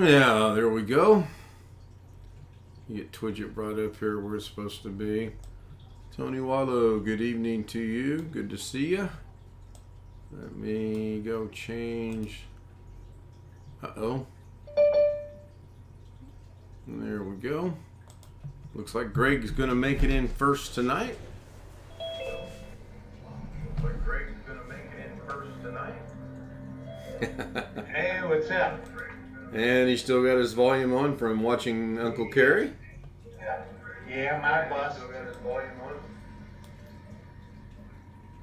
Yeah, there we go. Get Twidget brought up here where it's supposed to be. Tony Wallow, good evening to you. Good to see you. Let me go change. Uh-oh. There we go. Looks like Greg's going to make it in first tonight. Hey, what's up? And he's still got his volume on from watching Uncle Kerry. Yeah, my bus.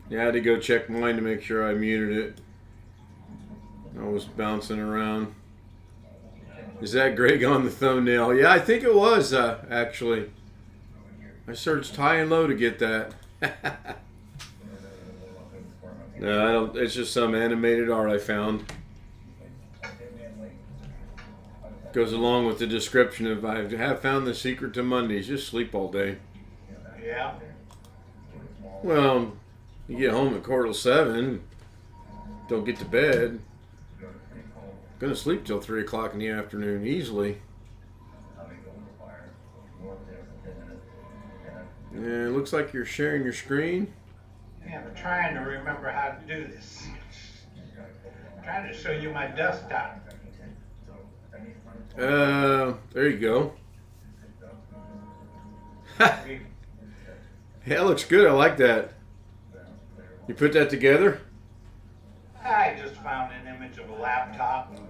Yeah, I had to go check mine to make sure I muted it. I was bouncing around. Is that Greg on the thumbnail? Yeah, I think it was, actually. I searched high and low to get that. No, I don't. It's just some animated art I found. Goes along with the description of I have found the secret to Mondays. Just sleep all day. Yeah. Well, you get home at 6:45, don't get to bed. Gonna sleep till 3 o'clock in the afternoon easily. And it looks like you're sharing your screen. Yeah, I'm trying to remember how to do this. I'm trying to show you my desktop. There you go. Yeah, it looks good. I like that. You put that together? I just found an image of a laptop and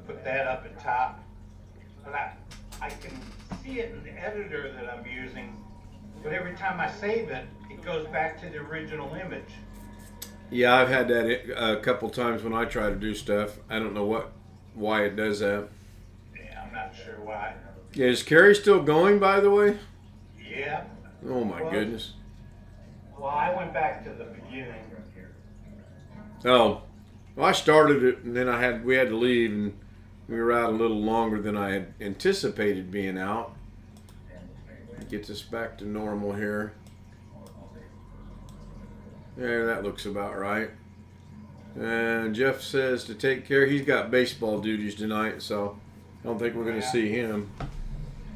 put that up at top. But I can see it in the editor that I'm using. But every time I save it, it goes back to the original image. Yeah, I've had that a couple times when I try to do stuff. I don't know why it does that. Yeah, I'm not sure why. Yeah, is Carrie still going, by the way? Yeah. Oh my goodness. Well, I went back to the beginning. Oh, well, I started it and then we had to leave and we were out a little longer than I had anticipated being out. Get this back to normal here. Yeah, that looks about right. And Jeff says to take care. He's got baseball duties tonight, so I don't think we're going to see him.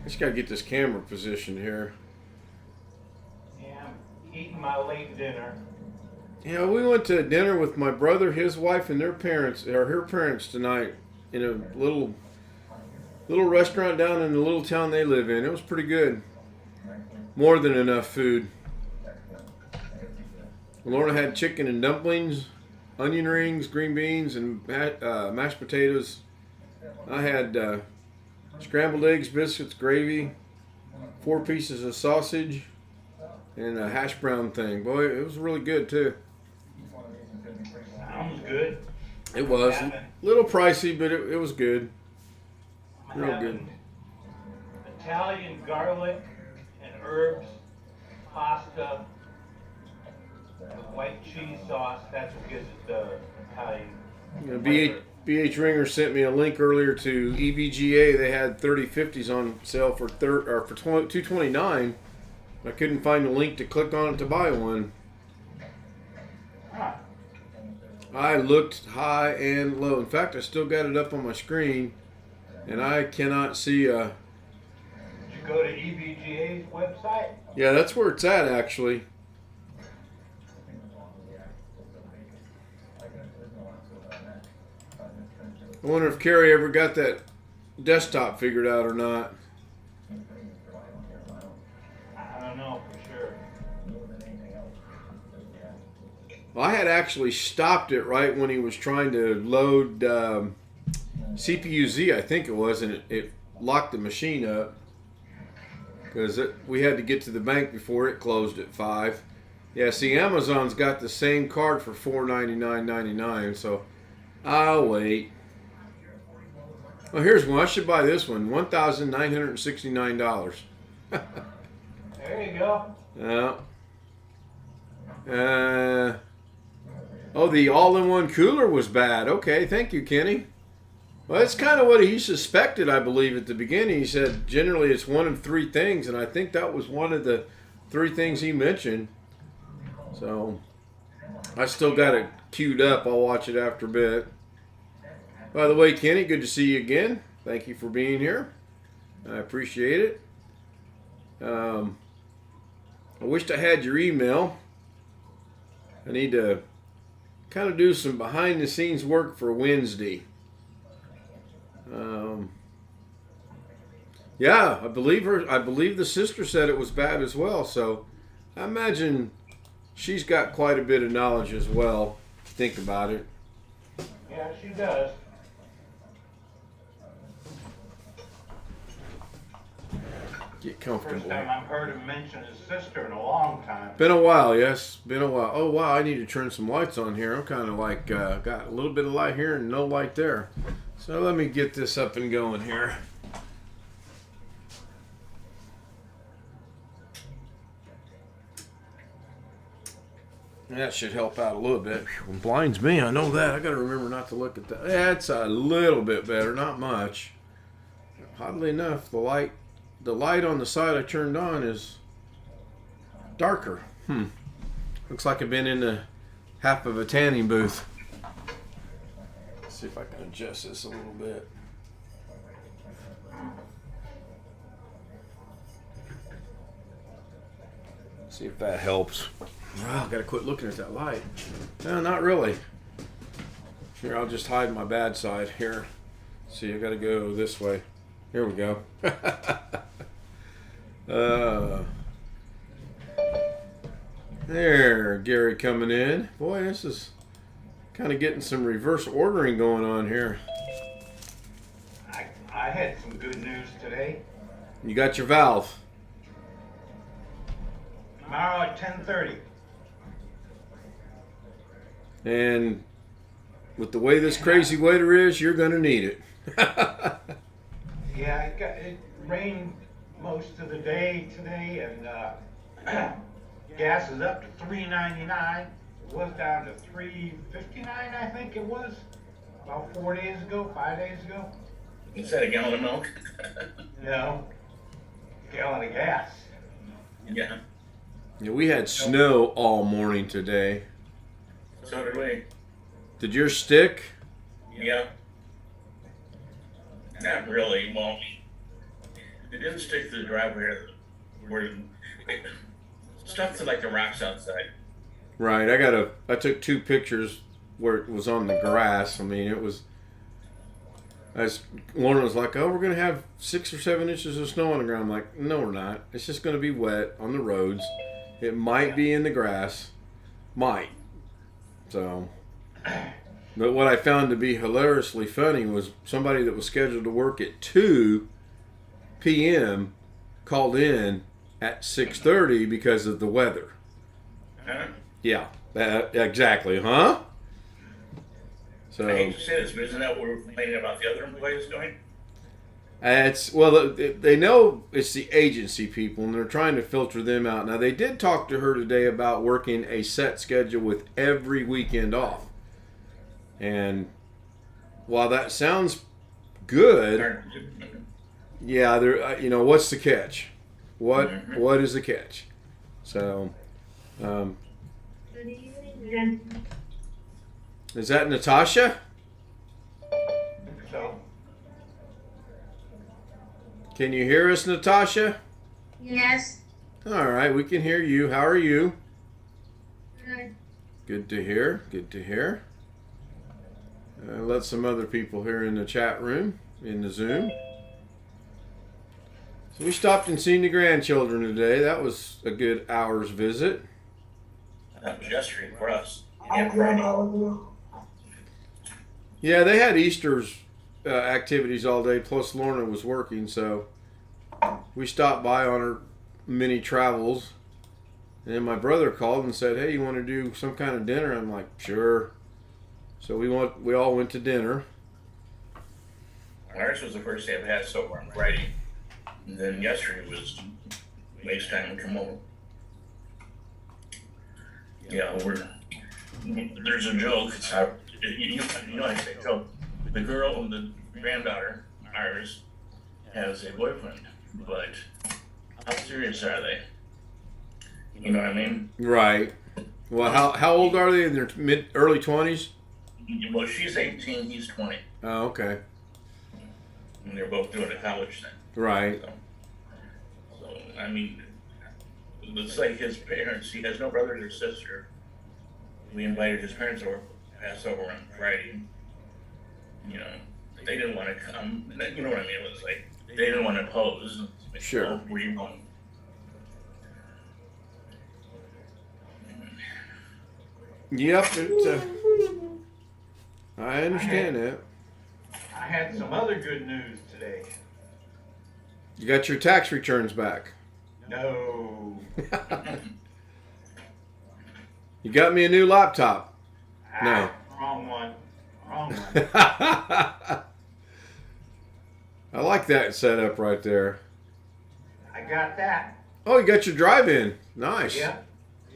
Just got to get this camera positioned here. Yeah, I'm eating my late dinner. Yeah, we went to dinner with my brother, his wife, and their parents, or her parents tonight, in a little restaurant down in the little town they live in. It was pretty good. More than enough food. Lorna had chicken and dumplings, onion rings, green beans, and mashed potatoes. I had scrambled eggs, biscuits, gravy, 4 pieces of sausage, and a hash brown thing. Boy, it was really good too. Sounds good. It was a little pricey, but it was good. Real good. Italian garlic and herbs, pasta, with white cheese sauce. That's what gives it the Italian. BH Ringer sent me a link earlier to EVGA. They had 3050s on sale for $229. I couldn't find the link to click on it to buy one. Huh. I looked high and low. In fact, I still got it up on my screen, and I cannot see. Did you go to EVGA's website? Yeah, that's where it's at, actually. I wonder if Carrie ever got that desktop figured out or not. I don't know for sure. Well, I had actually stopped it right when he was trying to load CPU-Z, I think it was, and it locked the machine up because we had to get to the bank before it closed at 5. Yeah, see, Amazon's got the same card for $499.99, so I'll wait. Well, here's one. I should buy this one. $1,969. There you go. Yeah. Oh, the all-in-one cooler was bad. Okay, thank you, Kenny. Well, that's kind of what he suspected, I believe, at the beginning. He said generally it's one of 3 things, and I think that was one of the 3 things he mentioned. So, I still got it queued up. I'll watch it after a bit. By the way, Kenny, good to see you again. Thank you for being here. I appreciate it. I wished I had your email. I need to kind of do some behind the scenes work for Wednesday. Yeah, I believe the sister said it was bad as well. So I imagine she's got quite a bit of knowledge as well. Think about it. Yeah, she does. Get comfortable. First time I've heard him mention his sister in a long time. Been a while, yes. Been a while. Oh, wow, I need to turn some lights on here. I'm kind of like, got a little bit of light here and no light there. So let me get this up and going here. That should help out a little bit. It blinds me, I know that. I got to remember not to look at that. That's a little bit better, not much. Oddly enough, the light on the side I turned on is darker. Looks like I've been in the half of a tanning booth. Let's see if I can adjust this a little bit. See if that helps. Wow, gotta quit looking at that light. No, not really. Here, I'll just hide my bad side here. See, I gotta go this way. Here we go. There, Gary coming in. Boy, this is kind of getting some reverse ordering going on here. I had some good news today. You got your valve. Tomorrow at 10:30. And with the way this crazy weather is, you're going to need it. Yeah, it rained most of the day today, and gas is up to $3.99. It was down to $3.59, I think it was, about 5 days ago. Is that a gallon of milk? No, gallon of gas. Yeah. Yeah, we had snow all morning today. So did we. Did yours stick? Yeah. Not really. Well, it didn't stick to the driveway where it stuck to like the rocks outside. Right. I took 2 pictures where it was on the grass. I mean, it was. Lauren was like, "Oh, we're gonna have 6 or 7 inches of snow on the ground." I'm like, "No, we're not. It's just gonna be wet on the roads. It might be in the grass, might." So, but what I found to be hilariously funny was somebody that was scheduled to work at 2 p.m. called in at 6:30 because of the weather. Huh? Yeah, exactly, huh? So I hate to say this, but isn't that what we're complaining about the other employees doing? they know it's the agency people, and they're trying to filter them out. Now, they did talk to her today about working a set schedule with every weekend off. And while that sounds good, yeah, what's the catch? What is the catch? So, is that Natasha? So, Can you hear us, Natasha? Yes. All right, we can hear you. How are you? Good. Good to hear. Good to hear. Let some other people here in the chat room, in the Zoom. So we stopped and seen the grandchildren today. That was a good hour's visit. That was yesterday for us. I love all of you. Yeah, they had Easter's activities all day, plus Lorna was working, so we stopped by on her mini travels. And then my brother called and said, "Hey, you want to do some kind of dinner?" I'm like, "Sure." So we all went to dinner. Ours was the first day I've had so far on Friday. And then yesterday was waste time to come over. Yeah, there's a joke. It's how, you know I say joke. The girl, the granddaughter, ours, has a boyfriend, but how serious are they? You know what I mean? Right. Well, how old are they? In their early 20s? Well, she's 18, he's 20. Oh, okay. and they're both doing a college thing. Right. So I mean, it's like his parents. He has no brothers or sister. We invited his parents over, Passover on Friday. You know, they didn't want to come. You know what I mean? It was like they didn't want to pose. Sure. Oh, where you going? Yep. I understand that. I had some other good news today. You got your tax returns back. No. You got me a new laptop. No. Wrong one. Wrong one. I like that setup right there. I got that. Oh, you got your drive-in. Nice. Yeah.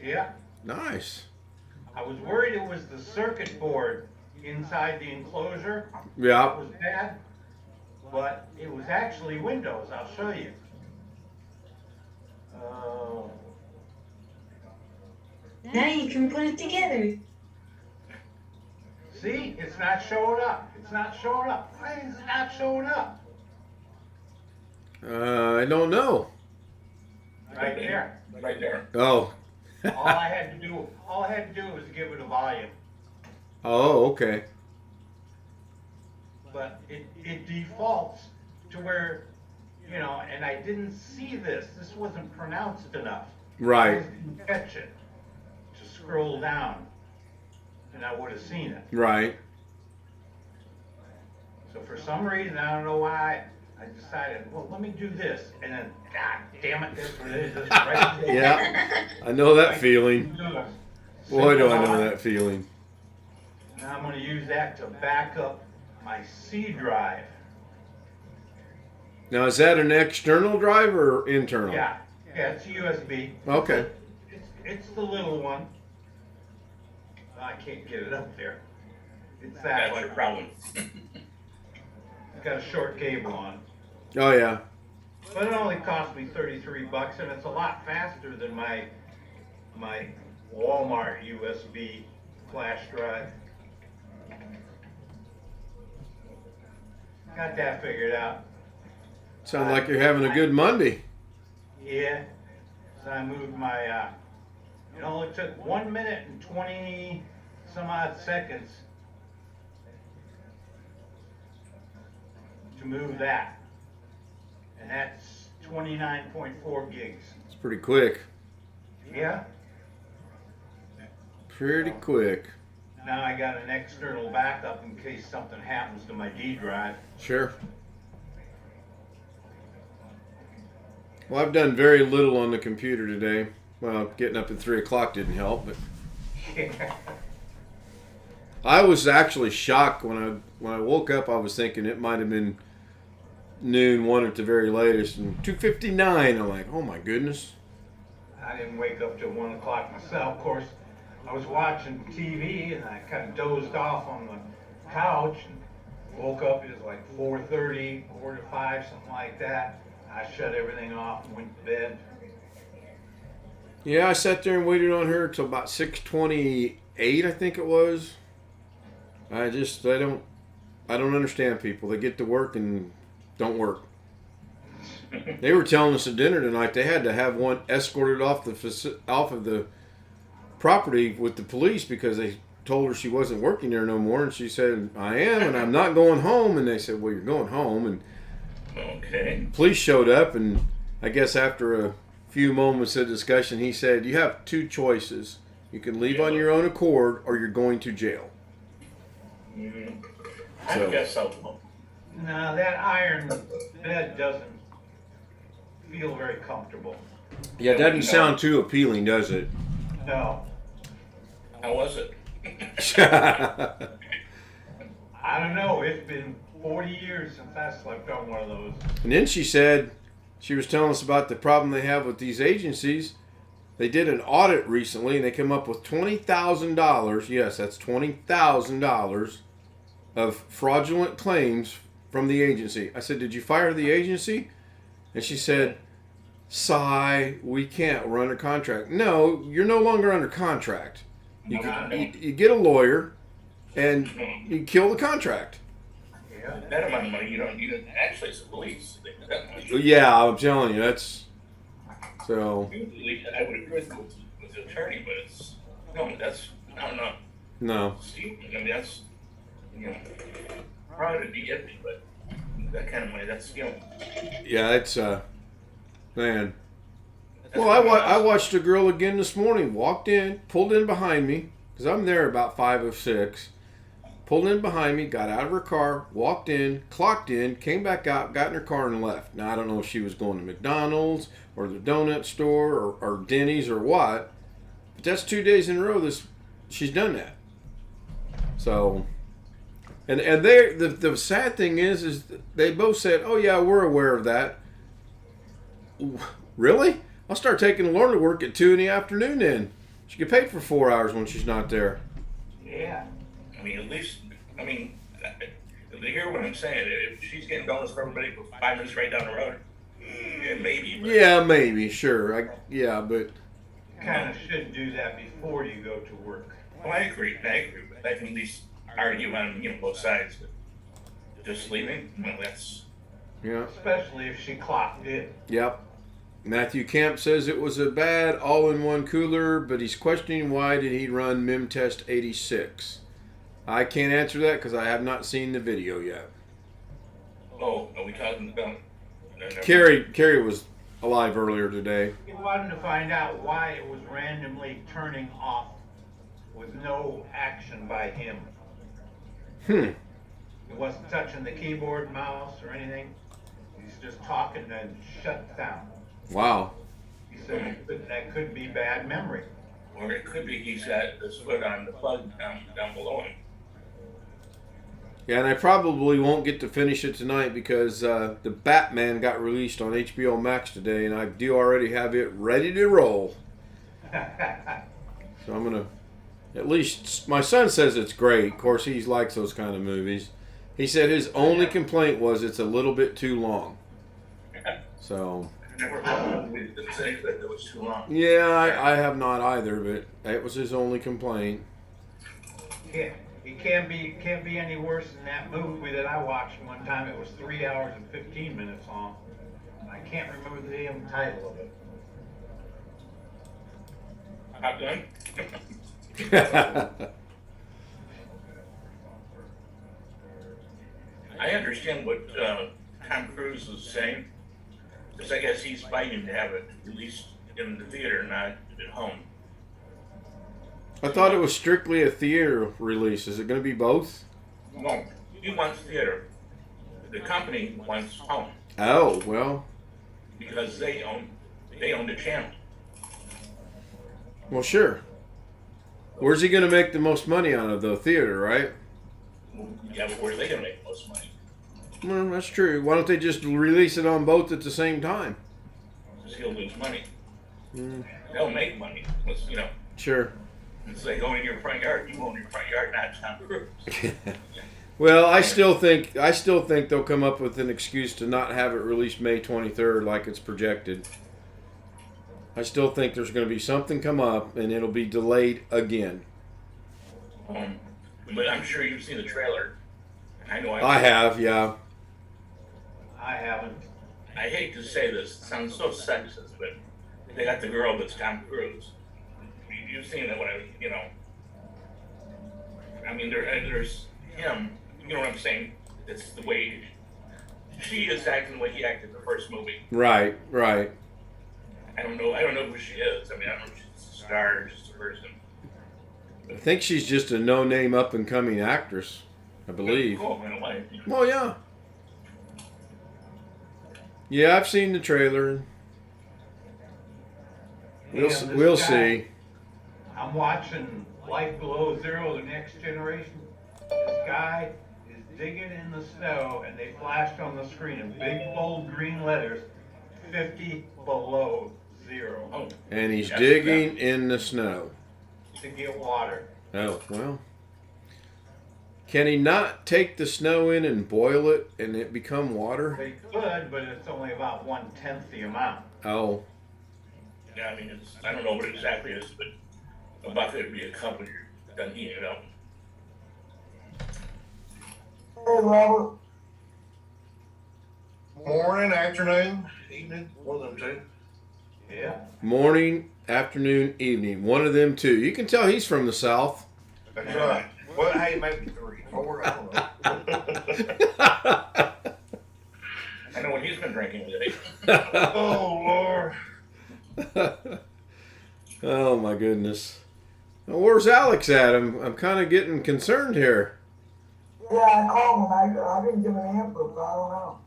Yeah. Nice. I was worried it was the circuit board inside the enclosure. Yeah. It was bad, but it was actually Windows. I'll show you. Now you can put it together. See, it's not showing up. It's not showing up. Why is it not showing up? I don't know. Right there. Right there. Oh. All I had to do was give it a volume. Oh, okay. But it defaults to where, you know, and I didn't see this. This wasn't pronounced enough. Right. I didn't catch it. To scroll down, and I would have seen it. Right. So for some reason, I don't know why, I decided, well, let me do this, and then, God damn it, that's what it is. It's right there. Yeah. I know that feeling. Boy, do I know that feeling. Now I'm going to use that to back up my C drive. Now, is that an external drive or internal? Yeah, it's USB. Okay. It's the little one. I can't get it up there. It's that That's one. your problem. It's got a short cable on. Oh, yeah. But it only cost me $33, and it's a lot faster than my Walmart USB flash drive. Got that figured out. Sounds like you're having a good Monday. Yeah. So I moved my, it only took 1 minute and 20 some odd seconds to move that. And that's 29.4 gigs. It's pretty quick. Yeah. Pretty quick. Now I got an external backup in case something happens to my D drive. Sure. Well, I've done very little on the computer today. Well, getting up at 3 o'clock didn't help, but I was actually shocked when I woke up. I was thinking it might have been noon, 1 at the very latest, and 2:59. I'm like, oh my goodness. I didn't wake up till 1 o'clock myself. Of course, I was watching TV and I kind of dozed off on the couch and woke up. It was like 4:30, 4 to 5, something like that. I shut everything off and went to bed. Yeah, I sat there and waited on her till about 6:28, I think it was. I don't understand people. They get to work and don't work. They were telling us at dinner tonight they had to have one escorted off of the property with the police because they told her she wasn't working there no more, and she said, I am, and I'm not going home. And they said, well, you're going home. And Okay. police showed up, and I guess after a few moments of discussion, he said, you have two choices. You can leave on your own accord, or you're going to jail. I So- guess so. Now that iron bed doesn't feel very comfortable. Yeah, it doesn't sound too appealing, does it? No, How was it? I don't know. It's been 40 years since I slept on one of those. And then she said, she was telling us about the problem they have with these agencies. They did an audit recently, and they came up with $20,000. Yes, that's $20,000 of fraudulent claims from the agency. I said, did you fire the agency? And she said, sigh, we can't. We're under contract. No, you're no longer under contract. You get a lawyer, and you kill the contract. Yep. that amount of money, you don't actually, it's the police. That money. Yeah, I'm telling you, that's so. Usually, I would agree with the attorney, but it's no, that's not enough. No. Steve, I mean, that's probably to be empty, but that kind of money, that's Yeah, it's man. that's Well, I watched a girl again this morning. Walked in, pulled in behind me because I'm there about 5:06. Pulled in behind me, got out of her car, walked in, clocked in, came back out, got in her car and left. Now I don't know if she was going to McDonald's or the donut store or Denny's or what, but that's 2 days in a row she's done that. So, and the sad thing is they both said, "Oh yeah, we're aware of that." Really? I'll start taking Lauren to work at 2 in the afternoon. Then she get paid for 4 hours when she's not there. Yeah. I mean, at least, I mean, if they hear what I'm saying, if she's getting donuts for everybody for 5 minutes right down the road, yeah, maybe. But, Yeah, maybe, sure. But You kind of should do that before you go to work. well, I agree. But I can at least argue on both sides. But just leaving, well, that's yeah, Especially if she clocked in. yep. Matthew Camp says it was a bad all-in-one cooler, but he's questioning why did he run MIM Test 86. I can't answer that because I have not seen the video yet. oh, are we talking about? Carrie was alive earlier today. He wanted to find out why it was randomly turning off with no action by him. He wasn't touching the keyboard, mouse, or anything. He's just talking and shut down. Wow. He said that could be bad memory. Or it could be he's got the foot on the plug down below him. Yeah, and I probably won't get to finish it tonight because the Batman got released on HBO Max today, and I do already have it ready to roll. So I'm gonna, at least my son says it's great. Of course, he likes those kind of movies. He said his only complaint was it's a little bit too long. So. I never heard of it say that it was too long. Yeah, I have not either, but that was his only complaint. It can't be any worse than that movie that I watched one time. It was 3 hours and 15 minutes long. I can't remember the damn title of it. Top Gun? I understand what Tom Cruise is saying, because I guess he's fighting to have it released in the theater, not at home. I thought it was strictly a theater release. Is it going to be both? No, he wants theater. The company wants home Oh, well. because they own the channel. Well, sure. Where's he going to make the most money out of the theater, right? Yeah, but where's they gonna make the most money? Well, that's true. Why don't they just release it on both at the same time? Because he'll lose money. Mm, They'll make money. sure. It's like going in your front yard. You own your front yard, not Tom Cruise. Well, I still think they'll come up with an excuse to not have it released May 23rd like it's projected. I still think there's going to be something come up and it'll be delayed again. But I'm sure you've seen the trailer. I know I have, yeah. I haven't. I hate to say this, it sounds so sexist, but they got the girl that's Tom Cruise. You've seen it when I mean, there's him, you know what I'm saying? It's the way she is acting the way he acted in the first movie. Right. I don't know who she is. I mean, I don't know if she's a star or just a person. I think she's just a no-name up-and-coming actress, I believe. Cool, in a way. Well, yeah. Yeah, I've seen the trailer. We'll see. I'm watching Life Below Zero, The Next Generation. This guy is digging in the snow, and they flashed on the screen in big, bold green letters, 50 below zero. Oh, And he's yes, digging in the snow. To get water. Oh, well. Can he not take the snow in and boil it and it become water? They could, but it's only about 1/10 the amount. Oh, yeah, I mean, I don't know what exactly it is, but a bucket would be a cup when you're done heating it up. Hey, Robert. Morning, afternoon, evening, one of them two. Yeah. Morning, afternoon, evening. One of them two. You can tell he's from the South. That's right. Well, hey, maybe 3, 4, I don't know. I know what he's been drinking today. Oh, Lord. Oh my goodness. Well, where's Alex at? I'm kind of getting concerned here. Yeah, I called him. I didn't give an answer, but I don't know.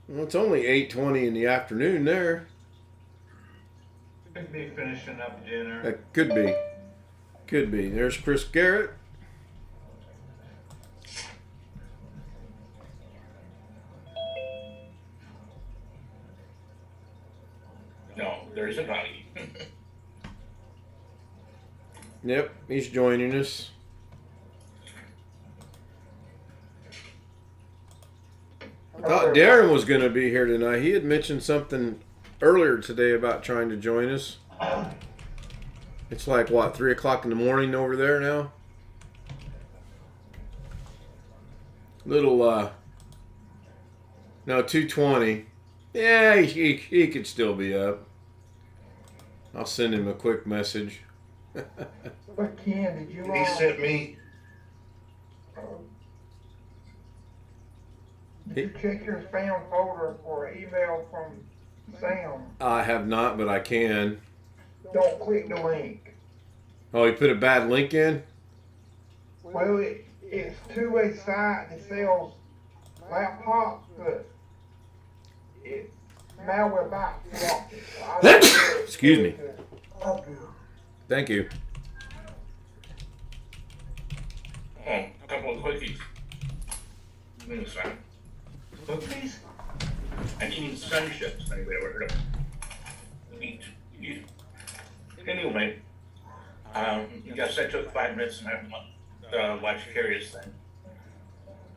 Well, it's only 8:20 in the afternoon there. Could be finishing up dinner. That could be. Could be. There's Chris Garrett. No, there isn't any. Yep, he's joining us. I thought Darren was going to be here tonight. He had mentioned something earlier today about trying to join us. It's like, what, 3 o'clock in the morning over there now? Little, no, 2:20. Yeah, he could still be up. I'll send him a quick message. But Ken, did you He sent me, did you check your spam folder for an email from Sam? I have not, but I can. Don't click the link. Oh, he put a bad link in? Well, it's two-way site that sells laptops, but it's malware box blocked it. So I don't know Excuse me. Up here. Thank you. Oh, a couple of quickies. Cookies? I'm eating sun chips. Anybody ever heard of them? Anyway, I guess I took 5 minutes and I watched Carrie's thing.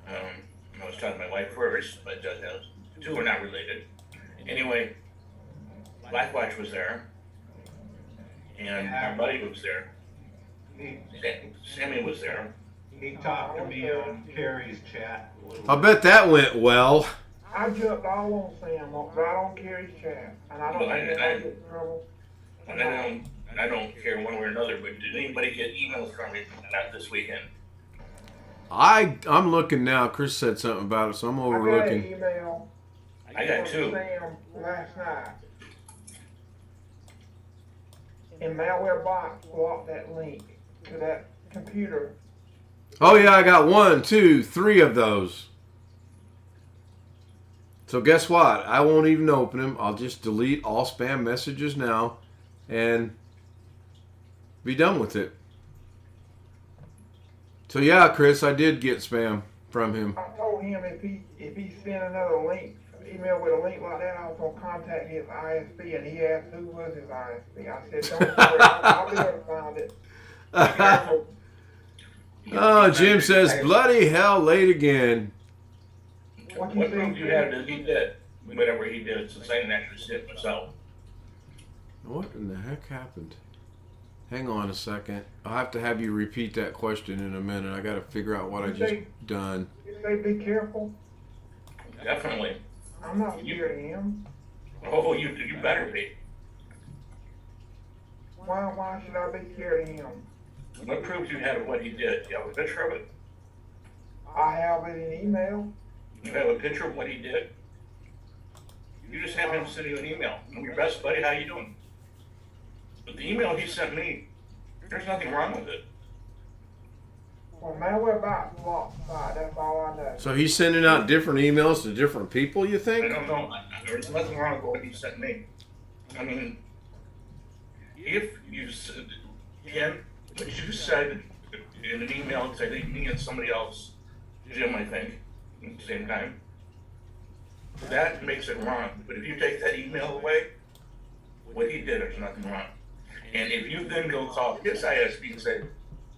I was talking to my wife first, but the two are not related. Anyway, Blackwatch was there, and our buddy was there. Sammy was there. He talked to me on Carrie's chat. I bet that went well. I jumped all on Sam, right on Carrie's chat, and I don't Well, know if I get in trouble. And I don't care one way or another, but did anybody get emails from me not this weekend? I'm looking now. Chris said something about it, so I'm I got an overlooking. email I got from 2. Sam last night. And malware box blocked that link to that computer. Oh yeah, I got 1, 2, 3 of those. So guess what? I won't even open them. I'll just delete all spam messages now and be done with it. So yeah, Chris, I did get spam from him. I told him if he sent another link, email with a link like that, I was gonna contact his ISP, and he asked who was his ISP. I said, don't worry, I'll be able to find it. Oh, Jim says, bloody hell, late again. What proof you have that he did? Whatever he did, since I didn't actually see it myself. What in the heck happened? Hang on a second. I'll have to have you repeat that question in a minute. I got to figure out what I just done. You say be careful. Definitely. I'm not scared of him. Oh, you better be. Why should I be scared of him? What proof you have of what he did? You have a picture of it? I have it in email. You have a picture of what he did? You just have him send you an email. I'm your best buddy, how you doing? But the email he sent me, there's nothing wrong with it. Well, malware box blocked site, that's all I know. So he's sending out different emails to different people, you I think? don't know. There's nothing wrong with what he sent me. I mean, if you said, Ken, what you said in an email, I think me and somebody else, Jim, I think, at the same time, that makes it wrong. But if you take that email away, what he did, there's nothing wrong. And if you then go call his ISP and say,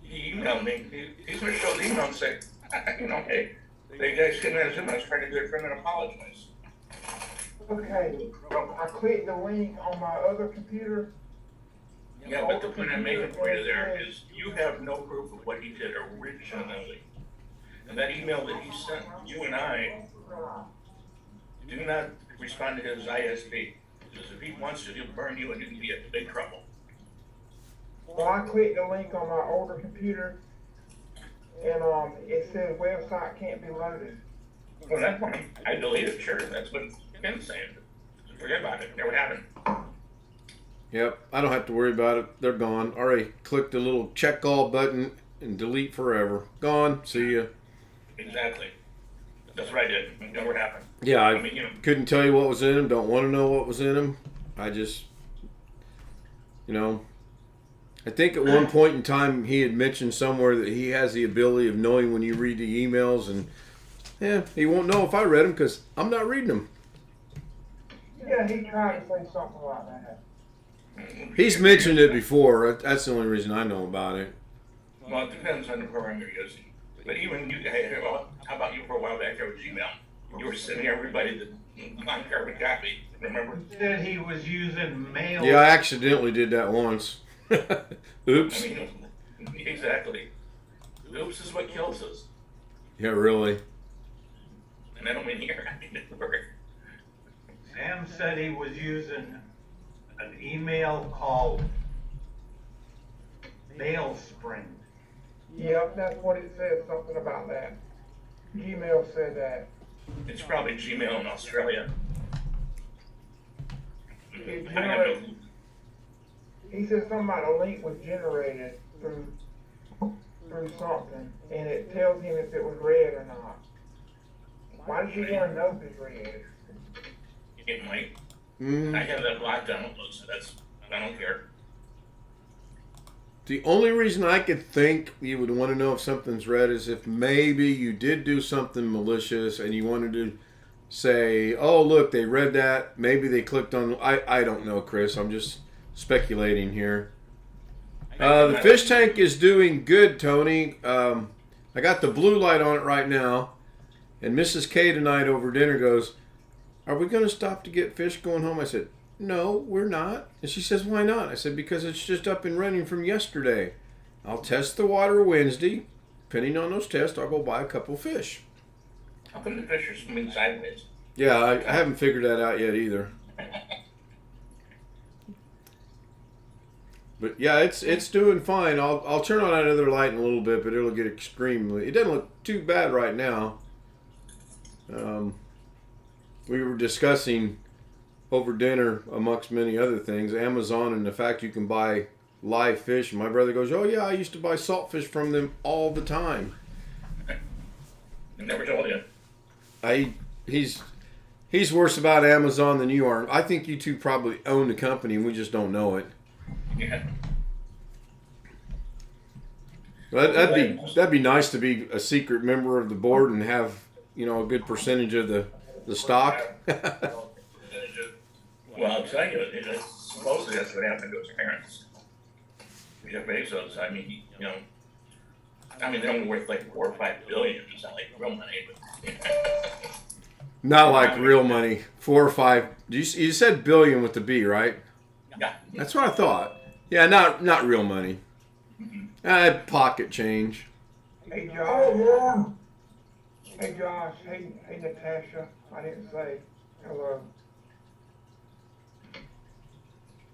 he emailed me, he's going to show the email and say, hey, the guy's sitting there, I was trying to do it for him and apologize. Okay, I clicked the link on my other computer. Yeah, but the point I'm making for you there is you have no proof of what he did originally. And that email that he sent you and I, do not respond to his ISP. Because if he wants to, he'll burn you and you can be in big trouble. Well, I clicked the link on my older computer, and it says website can't be loaded. Well, that's fine. I deleted it, sure. That's what Ken's saying. Forget about it. Never happened. Yep, I don't have to worry about it. They're gone. Already clicked the little check all button and delete forever. Gone. See ya. Exactly. That's what I did. It never happened. Yeah, I mean, you know, couldn't tell you what was in them. Don't want to know what was in them. I just, I think at one point in time he had mentioned somewhere that he has the ability of knowing when you read the emails, and he won't know if I read them because I'm not reading them. Yeah, he tried to say something like that. He's mentioned it before. That's the only reason I know about it. well, it depends on the program you're using. But even you, hey, well, how about you for a while back there with Gmail? You were sending everybody the non-carbon copy, remember? Said he was using mail. Yeah, I accidentally did that once. Oops. I mean, exactly. Oops is what kills us. Yeah, really. And I don't mean here, I mean at work. Sam said he was using an email called Mailspring. Yep, that's what it says, something about that. Gmail said that. It's probably Gmail in Australia. It I have no generated, he said something about a link was generated through something, and it tells him if it was read or not. Why does he want to know if it's read? it might. Mm. I have that blocked on, so I don't care. The only reason I could think you would want to know if something's read is if maybe you did do something malicious and you wanted to say, oh, look, they read that. Maybe they clicked on... I don't know, Chris. I'm just speculating here. The fish tank is doing good, Tony. I got the blue light on it right now. And Mrs. K tonight over dinner goes, are we going to stop to get fish going home? I said, no, we're not. And she says, why not? I said, because it's just up and running from yesterday. I'll test the water Wednesday. Depending on those tests, I'll go buy a couple fish. How come the fish are swimming sideways? Yeah, I haven't figured that out yet either. But yeah, it's doing fine. I'll turn on that other light in a little bit, but it'll get extremely... It doesn't look too bad right now. We were discussing over dinner, amongst many other things, Amazon and the fact you can buy live fish. And my brother goes, oh yeah, I used to buy saltfish from them all the time. I never told you. He's worse about Amazon than you are. I think you two probably own the company and we just don't know it. Yeah. But that'd be nice to be a secret member of the board and have, a good percentage of the stock. Well, I'll tell you, supposedly that's what happened to his parents. Jeff Bezos, I mean, they're only worth like $4 or $5 billion. It's not like real money, but Not like real money. 4 or 5. You said billion with the B, right? yeah. That's what I thought. Yeah, not real money. Pocket change. Hey, Josh. Hey, Josh. Hey, Natasha. I didn't say hello.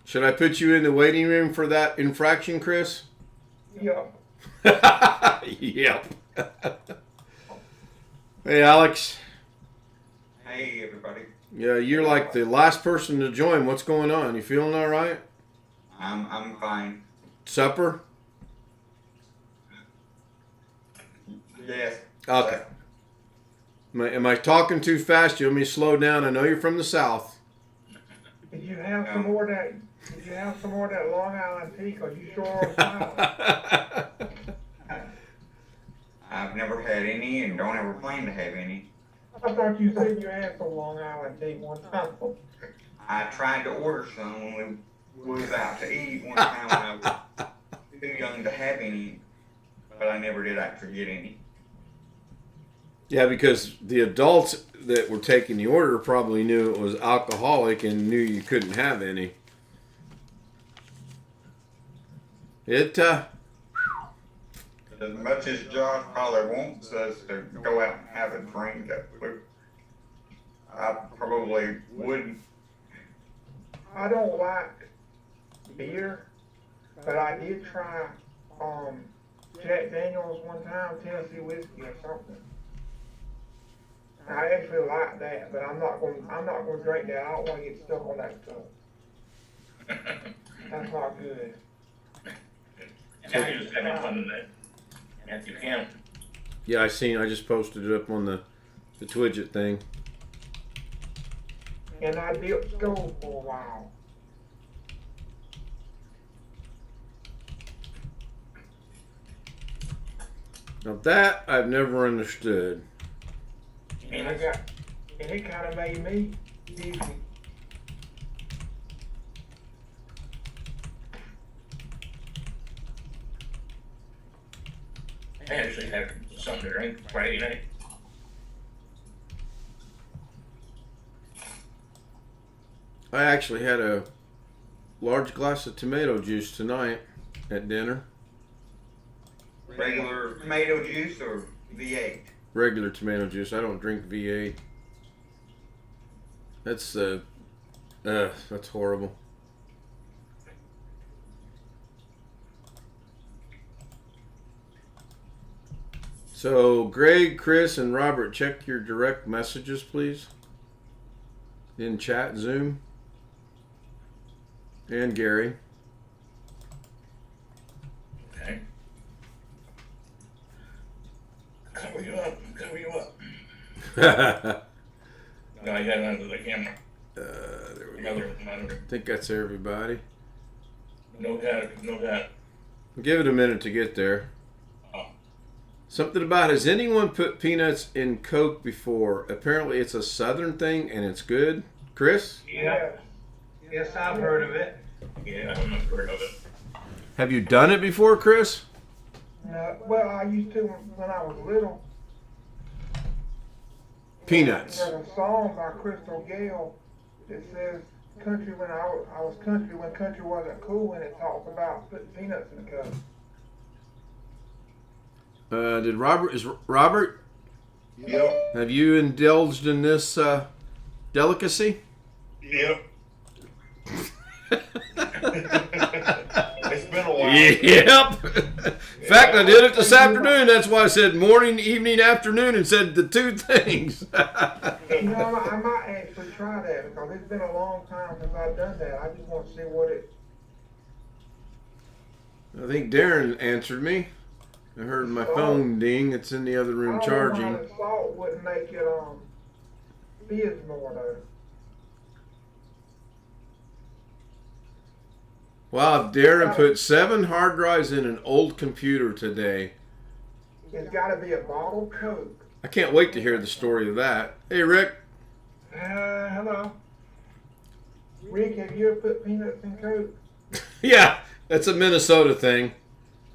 Should I put you in the waiting room for that infraction, Chris? Yep. Yep. Hey, Alex. Hey, everybody. Yeah, you're like the last person to join. What's going on? You feeling all right? I'm fine. Supper? Yes. Okay. Am I talking too fast? You want me to slow down? I know you're from the South. Did you have some more of that? Did you have some more of that Long Island tea? Cause you sure are silent. I've never had any and don't ever plan to have any. I thought you said you had some Long Island tea one time. I tried to order some when we was out to eat one time when I was too young to have any, but I never did actually get any. Yeah, because the adults that were taking the order probably knew it was alcoholic and knew you couldn't have any. As much as Josh probably wants us to go out and have a drink, I probably wouldn't. I don't like beer, but I did try Jack Daniels one time, Tennessee whiskey or something. I actually like that, but I'm not gonna drink that. I don't want to get stuck on that stuff. That's not good. So he was having fun tonight. Matthew Camp. Yeah, I just posted it up on the Twidget thing. And I dipped stove for a while. Now that I've never understood. And it kind of made me dizzy. I actually had something to drink Friday night. I actually had a large glass of tomato juice tonight at dinner. Regular tomato juice or V8? Regular tomato juice. I don't drink V8. That's horrible. So, Greg, Chris, and Robert, check your direct messages, please. In chat, Zoom. And Gary. Okay. Cover you up. No, I got it under the camera. There we go. Another. I think that's everybody. No doubt. Give it a minute to get there. Oh. Something about, has anyone put peanuts in Coke before? Apparently it's a Southern thing and it's good. Chris? Yeah. Yes, I've heard of it. Yeah, I'm not heard of it. Have you done it before, Chris? Well, I used to when I was little. Peanuts. There's a song by Crystal Gale that says country when I was country when country wasn't cool, and it talks about putting peanuts in the cup. Is Robert? Yep. Have you indulged in this delicacy? Yep. It's been a while. Yep. In fact, I did it this afternoon. That's why I said morning, evening, afternoon, and said the two things. I might actually try that because it's been a long time since I've done that. I just want to see what it. I think Darren answered me. I heard my phone ding. It's in the other room I don't charging. know how the salt wouldn't make it fizz more though. Wow, Darren put 7 hard drives in an old computer today. It's got to be a bottled Coke. I can't wait to hear the story of that. Hey, Rick. Hello. Rick, have you ever put peanuts in Coke? Yeah, that's a Minnesota thing.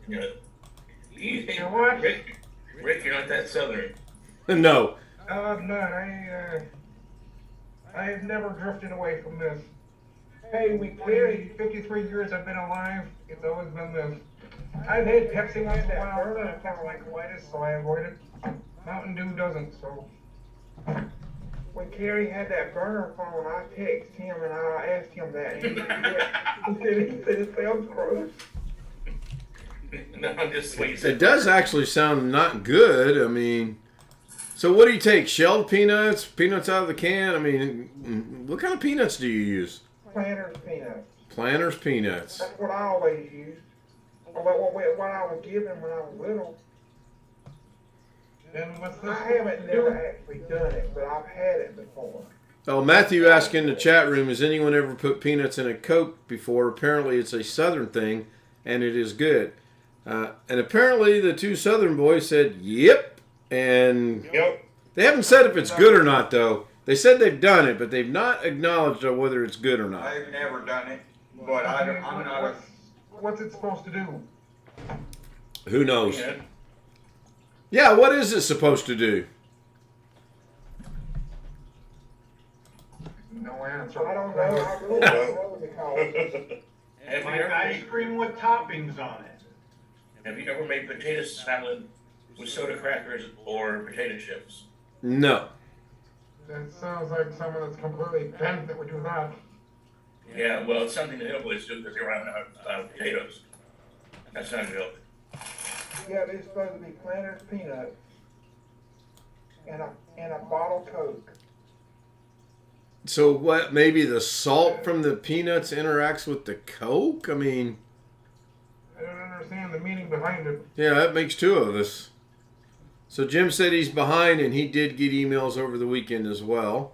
Yeah. You know what? Rick, you're not that Southern. No. No, I have never drifted away from this. Hey, we clearly 53 years I've been alive. It's always been this. I've had Pepsi once in a while, but I kind of like colitis, so I avoid it. Mountain Dew doesn't, so. When Carrie had that burner phone, I texted him and I asked him that. And he said it sounds gross. No, I'm just sweet. It does actually sound not good. I mean, so what do you take? Shelled peanuts? Peanuts out of the can? I mean, what kind of peanuts do you use? Planters peanuts. Planters peanuts. That's what I always used. What I was given when I was little. I haven't never actually done it, but I've had it before. Oh, Matthew asked in the chat room, has anyone ever put peanuts in a Coke before? Apparently it's a Southern thing, and it is good. And apparently the two Southern boys said, yep. And Yep. they haven't said if it's good or not, though. They said they've done it, but they've not acknowledged whether it's good or not. I've never done it, but I'm not a. What's it supposed to do? Who knows? Yeah. Yeah, what is it supposed to do? No answer. I don't know. I really don't know because Have you Like ever ice made, cream with toppings on it. have you ever made potato salad with soda crackers or potato chips? No. That sounds like someone that's completely bent that would do that. Yeah, well, it's something the hillbillies do because they run out of potatoes. That's not a joke. Yeah, they're supposed to be Planters peanuts and a bottle Coke. So what? Maybe the salt from the peanuts interacts with the Coke? I mean, I don't understand the meaning behind it. yeah, that makes two of us. So Jim said he's behind, and he did get emails over the weekend as well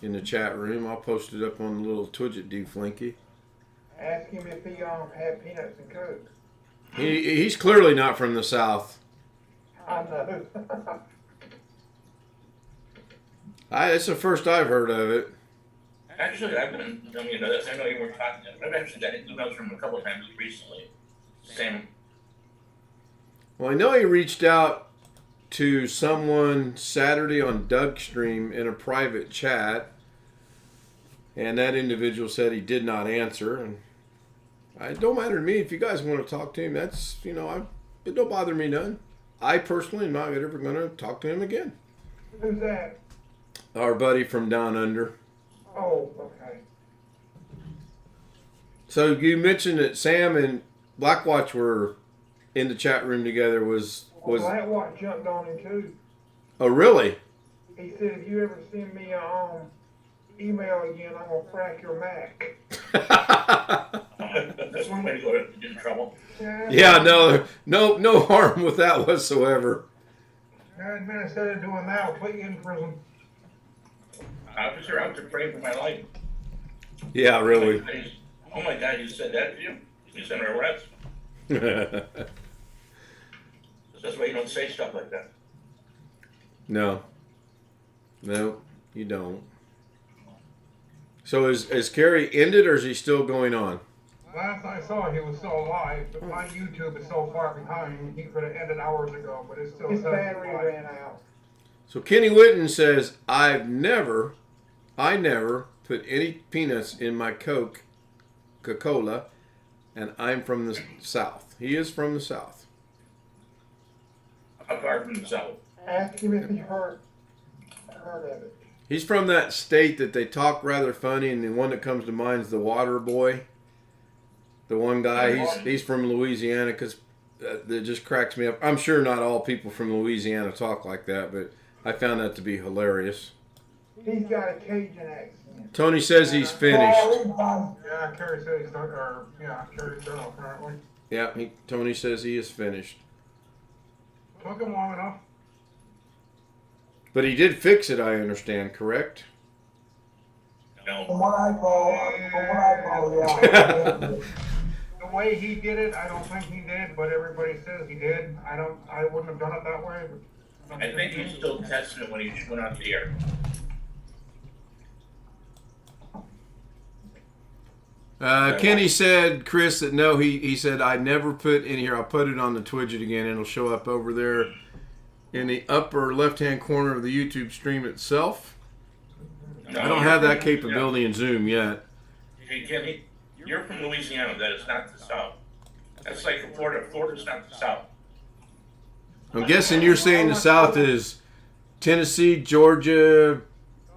in the chat room. I'll post it up on the little Twidget D Flinky. Ask him if he had peanuts and Coke. He's clearly not from the South. I know. It's the first I've heard of it. Actually, I know you were talking. I've actually got emails from him a couple of times recently. Same. Well, I know he reached out to someone Saturday on Doug's stream in a private chat, and that individual said he did not answer. And it don't matter to me if you guys want to talk to him. That's it don't bother me none. I personally am not ever going to talk to him again. Who's that? Our buddy from down under. Oh, okay. So you mentioned that Sam and Blackwatch were in the chat room together. Was Blackwatch jumped on him too. Oh, really? He said, if you ever send me email again, I'm gonna crack your Mac. That's one way to go in trouble. Yeah, no harm with that whatsoever. Man, instead of doing that, I'll put you in prison. Officer, I was afraid for my life. Yeah, really. Oh my God, you said that to you? You sent her arrest? That's why you don't say stuff like that. No, you don't. So is Kerry ended, or is he still going on? Last I saw, he was still alive, but my YouTube is so far behind, he could have ended hours ago, but it's still his battery ran out. So Kenny Witten says, I never put any peanuts in my Coca-Cola, and I'm from the South. He is from the South. Apart from the South. Ask him if he heard of it. He's from that state that they talk rather funny, and the one that comes to mind is the Water Boy. The one guy, he's from Louisiana, because that just cracks me up. I'm sure not all people from Louisiana talk like that, but I found that to be hilarious. He's got a Cajun accent. Tony says he's finished. Yeah, Kerry said he's done, Kerry's done apparently. Yeah, Tony says he is finished. Took him long enough. But he did fix it, I understand, correct? No. From what I call, yeah. The way he did it, I don't think he did, but everybody says he did. I wouldn't have done it that way. But I think he's still testing it when he went out the air. Kenny said, Chris, that no, he said, I never put in here. I'll put it on the Twidget again. It'll show up over there in the upper left-hand corner of the YouTube stream itself. No, I don't have that capability in Zoom yet. Hey, Kenny, you're from Louisiana. That is not the South. That's like Florida. Florida's not the South. I'm guessing you're saying the South is Tennessee, Georgia,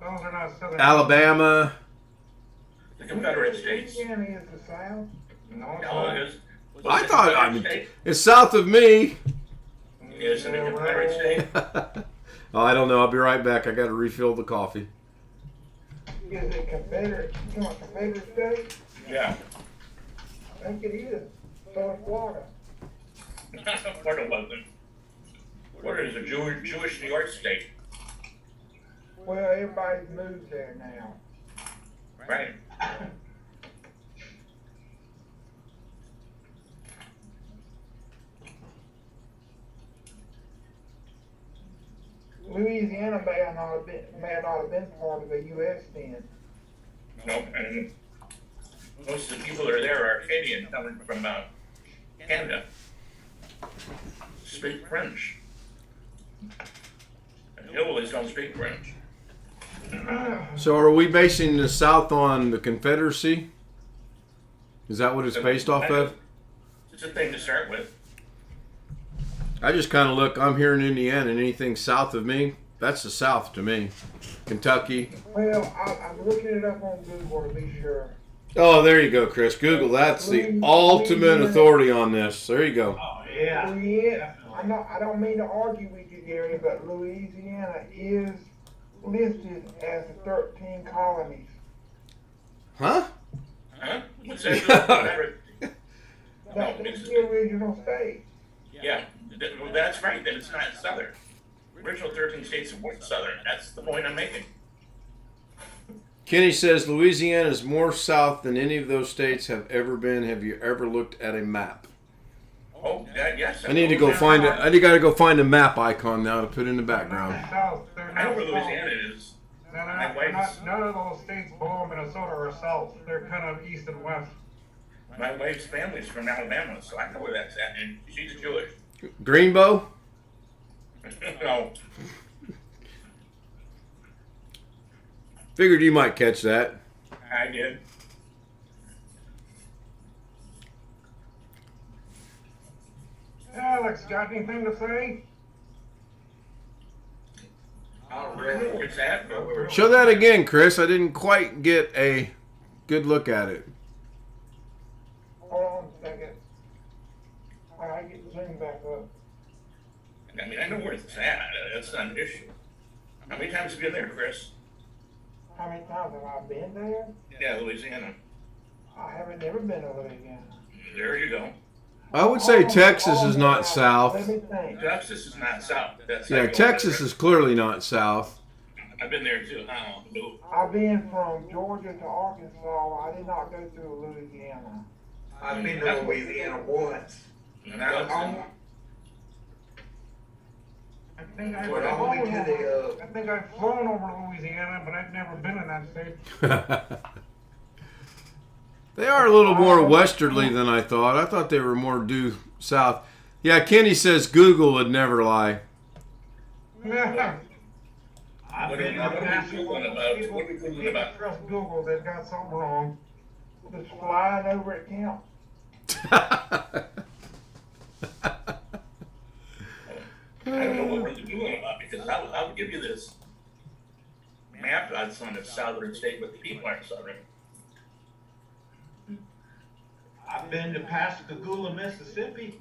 those are not Southern. Alabama. The Confederate States. Louisiana is the South. No, it's No, not. it is. I thought it's south of me. Is it a Confederate state? Oh, I don't know. I'll be right back. I got to refill the coffee. Is it Confederate? You want Confederate state? Yeah. I think it is. So is Florida. Florida wasn't. Florida is a Jewish New York state. Well, everybody's moved there now. Right. Louisiana may not have been part of the U.S. then. No, and most of the people that are there are Acadian coming from Canada. Speak French. And hillbillies don't speak French. So are we basing the South on the Confederacy? Is that what it's based off of? It's a thing to start with. I just kind of look, I'm here in Indiana, and anything south of me, That's the South to me. Kentucky. Well, I'm looking it up on Google to be sure. Oh, there you go, Chris. Google. That's the ultimate authority on this. There you go. Oh, yeah. Louisiana, I don't mean to argue with you, Gary, but Louisiana is listed as the 13 colonies. Huh? Huh? What's that? That's the original state. Yeah, well, that's right. Then it's not Southern. Original 13 states weren't Southern. That's the point I'm making. Kenny says Louisiana is more south than any of those states have ever been. Have you ever looked at a map? Oh, yes. I need to go find it. I gotta go find a map icon now to put in the background. South, they're I know not where south. Louisiana is. None of those states below Minnesota are south. They're kind of east and west. My wife's family's from Alabama, so I know where that's at, and she's Jewish. Greenbow? No. Figured you might catch that. I did. Alex, got anything to say? Not I really. know where it's at, but Show that again, Chris. I didn't quite get a good look at it. Hold on a second. I gotta get the Zoom back up. I mean, I know where it's at. That's not an issue. How many times have you been there, Chris? How many times have I been there? Yeah, Louisiana. I haven't never been to Louisiana. There you go. I would say Texas is not Let south. me think. Texas is not south. That's Yeah, Texas is clearly not south. I've been there too. I don't know. I've been from Georgia to Arkansas. I did not go through Louisiana. I've been to Louisiana once. Now, I think I've But only to the, I think I've flown over Louisiana, but I've never been in that state. They are a little more westerly than I thought. I thought they were more due south. Yeah, Kenny says Google would never lie. I've What been are to we Nashville. Googling about? What are we Googling about? Trust Google, they've got something wrong. Just flying over it count. I don't know what we're doing about because I would give you this map that's on the southern state, but the people aren't southern. I've been to Pascagoula, Mississippi.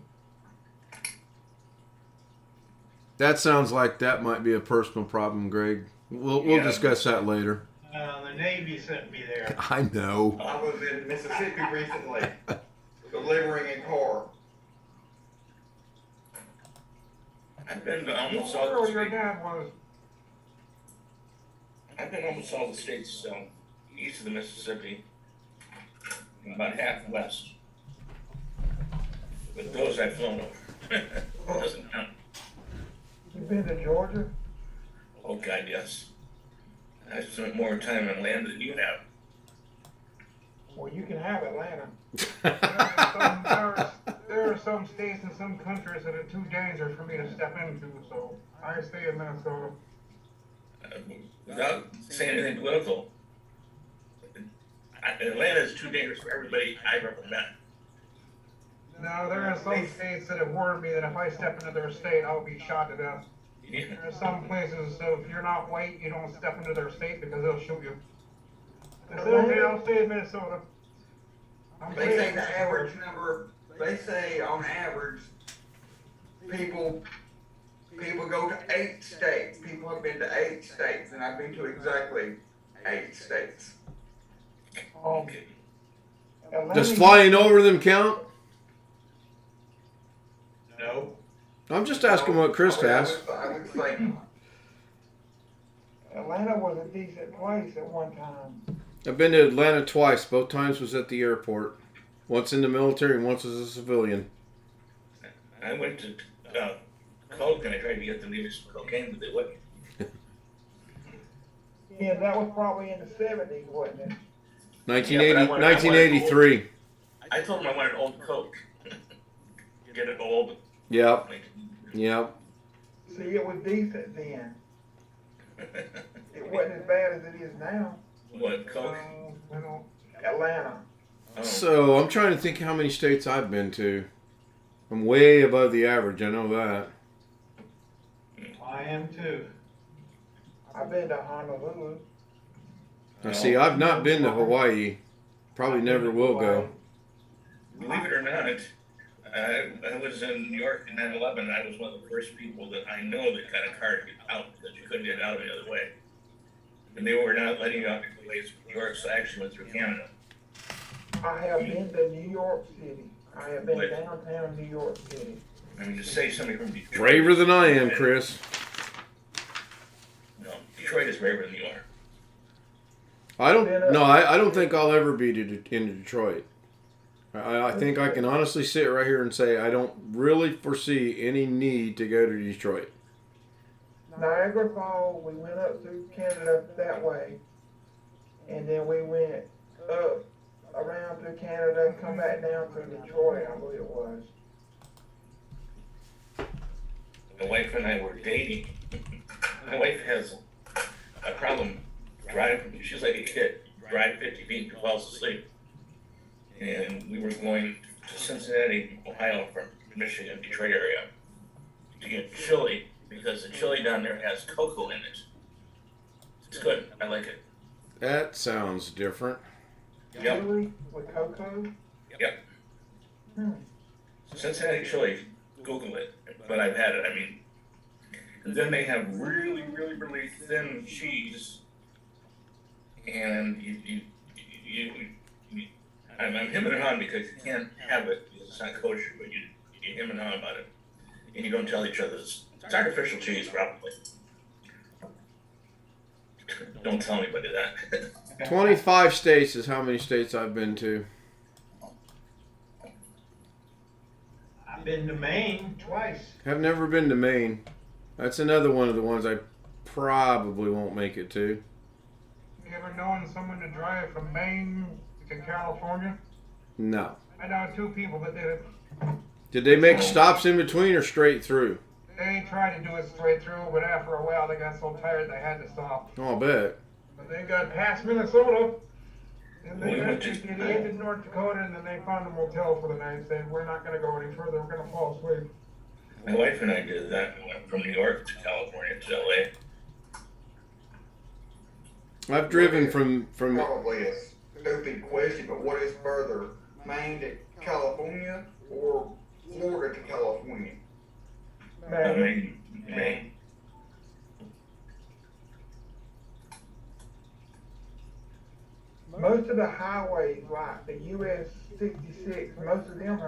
That sounds like that might be a personal problem, Greg. We'll Yeah. discuss that later. The Navy sent me there. I know. I was in Mississippi recently, delivering a car. I've been to almost all the Where your states. dad was. I've been almost all the states east of the Mississippi, and about half west. But those I've flown over. Doesn't count. You been to Georgia? Oh God, yes. I've spent more time on land than you have. Well, you can have Atlanta. There are some states and some countries that are too dangerous for me to step into, so I stay in Minnesota. Without saying anything political, Atlanta is too dangerous for everybody I've ever met. Now, there are some states that have warned me that if I step into their state, I'll be shot to death. Yeah. There are some places, so if you're not white, you don't step into their state because they'll shoot you. I said, okay, I'll stay in Minnesota. I'm They staying say in the Minnesota. average number, they say on average, people go to 8 states. People have been to 8 states, and I've been to exactly 8 states. Okay. Atlanta, Does flying over them count? No. I'm just asking what Chris has. I would say Atlanta was a decent place at one time. I've been to Atlanta twice. Both times was at the airport. Once in the military and once as a civilian. I went to Coke and I tried to get them to use cocaine, but they wouldn't. Yeah, that was probably in the 70s, wasn't it? 1983. I told them I wanted old Coke. Get it old. Yep. Yep. See, it was decent then. It wasn't as bad as it is now. What, Coke? Well, Atlanta. Oh. So I'm trying to think how many states I've been to. I'm way above the average. I know that. I am too. I've been to Honolulu. Now, see, I've not been to Hawaii. Probably never will go. Believe it or not, I was in New York in 9/11. I was one of the first people that I know that got a car to get out because you couldn't get out any other way. And they were not letting you out the ways from New York, so I actually went through Canada. I have been to New York City. I have been downtown New York City. I mean, just say somebody from Detroit. Braver than I am, Chris. No, Detroit is braver than you are. I don't think I'll ever be in Detroit. I think I can honestly sit right here and say I don't really foresee any need to go to Detroit. Niagara Falls, we went up through Canada that way, and then we went up around through Canada and come back down through Detroit, I believe it was. My wife and I were dating. My wife has a problem driving. She's like a kid. Drive 50 feet and falls asleep. And we were going to Cincinnati, Ohio from Michigan, Detroit area to get chili because the chili down there has cocoa in it. It's good. I like it. That sounds different. Yep. Chili with cocoa? Yep. Cincinnati chili, Google it. But I've had it. I mean, and then they have really, really, really thin cheese. And I'm hemming and hawing because you can't have it because it's not kosher, but you hem and haw about it. And you don't tell each other it's artificial cheese, probably. Don't tell anybody that. 25 states is how many states I've been to. I've been to Maine twice. Have never been to Maine. That's another one of the ones I probably won't make it to. You ever known someone to drive from Maine to California? No. I know two people that did it. Did they make stops in between or straight through? They tried to do it straight through, but after a while they got so tired they had to stop. Oh, I'll bet. But they got past Minnesota, and they We got went to to- the end of North Dakota, and then they found a motel for the night. Said, we're not going to go any further. We're going to fall asleep. My wife and I did that. We went from New York to California to LA. I've driven from Probably a stupid question, but what is further, Maine to California or Florida to California? Man, Maine. most of the highways, like the US 66, most of them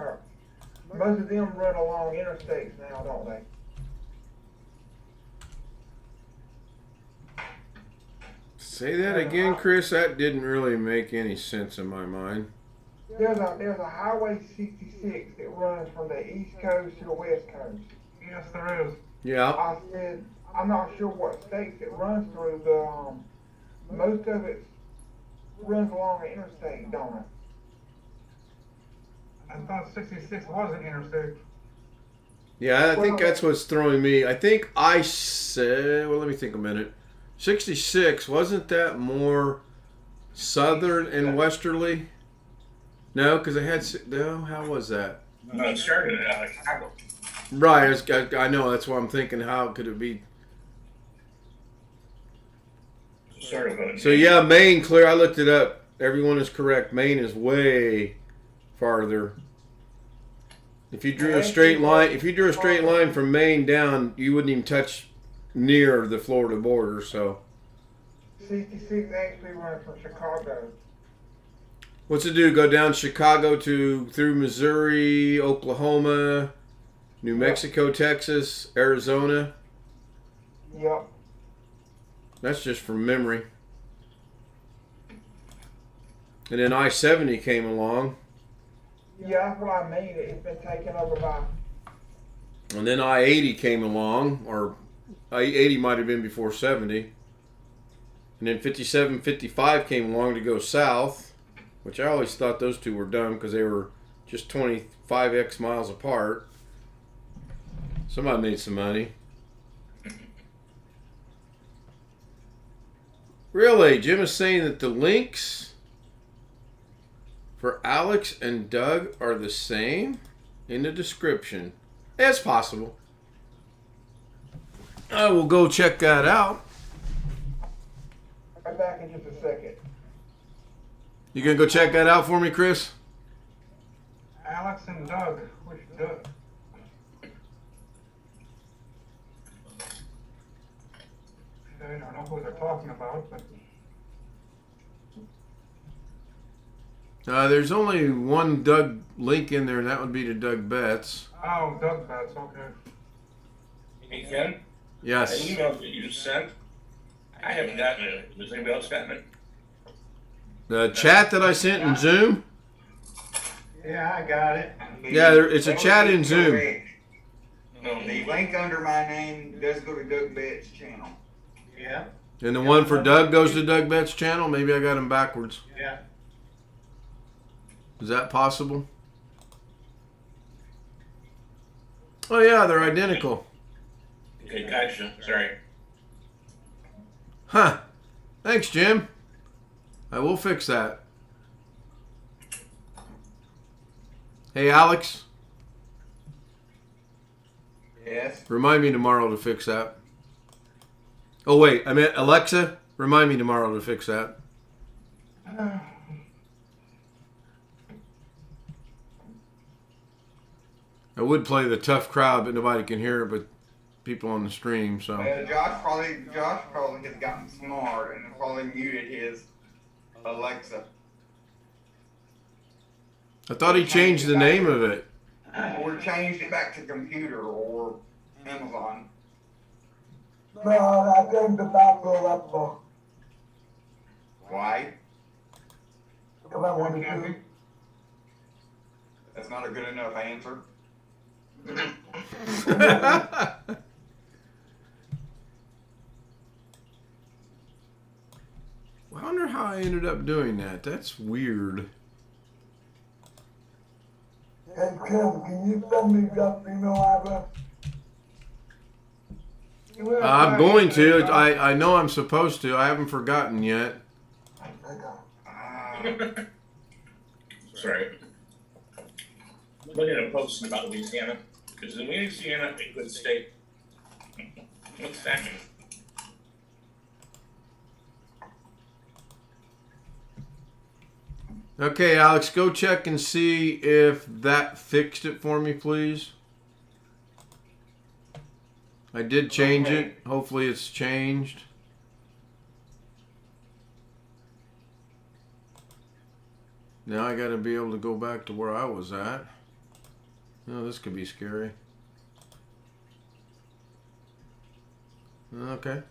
run along interstates now, don't they? Say that again, Chris. That didn't really make any sense in my mind. There's a Highway 66 that runs from the East Coast to the West Coast. Yes, there is. Yeah. I said, I'm not sure what states it runs through, but most of it runs along the interstate, don't it? I thought 66 was an interstate. Yeah, I think that's what's throwing me. I think I said, well, let me think a minute. 66, wasn't that more southern and westerly? No, because I had, no, how was that? No, it started at Chicago. Right, I know, that's what I'm thinking. How could it be? Sort of a, So yeah, Maine, clear. I looked it up. Everyone is correct. Maine is way farther. If you drew a straight line, from Maine down, you wouldn't even touch near the Florida border. So 66 actually runs from Chicago. what's it do? Go down Chicago through Missouri, Oklahoma, New Mexico, Texas, Arizona. Yep. That's just from memory. And then I-70 came along. Yeah, that's what I mean. It's been taken over by. And then I-80 came along, or I-80 might have been before 70. And then 57, 55 came along to go south, which I always thought those two were dumb because they were just 25x miles apart. Somebody made some money. Really? Jim is saying that the links for Alex and Doug are the same in the description. It's possible. I will go check that out. right back in just a second. You gonna go check that out for me, Chris? Alex and Doug. Which Doug? I don't know who they're talking about, but There's only one Doug link in there, and that would be to Doug Betts. oh, Doug Betts. Okay. Hey, Ken, an Yes. email that you just sent, I haven't gotten it. Has anybody else gotten it? The chat that I sent in Zoom? Yeah, I got it. Yeah, it's a chat in Zoom. No. The link under my name does go to Doug Bett's channel. Yeah, And the one for Doug goes to Doug Betts' channel? Maybe I got them backwards. yeah. Is that possible? Oh, yeah, they're identical. Okay, gotcha. Sorry. Huh. Thanks, Jim. I will fix that. Hey, Alex, Yes. remind me tomorrow to fix that. Oh, wait, I meant Alexa, remind me tomorrow to fix that. I would play the tough crowd, but nobody can hear it but people on the stream, so. Well, Josh probably has gotten smart and probably muted his Alexa. I thought he changed the name of it. Or changed it back to computer or Amazon. No, I came to back to Alexa. Why? Because I wanted to. That's not a good enough answer. I wonder how I ended up doing that. That's weird. Hey, Kim, can you send me Jeff's email address? I'm going to. I know I'm supposed to. I haven't forgotten yet. Sorry. Looking at a post about Louisiana. Is Louisiana a good state? What's that mean? Okay, Alex, go check and see if that fixed it for me, please. I did change it. Hopefully it's changed. Now I got to be able to go back to where I was at. Oh, this could be scary. Okay.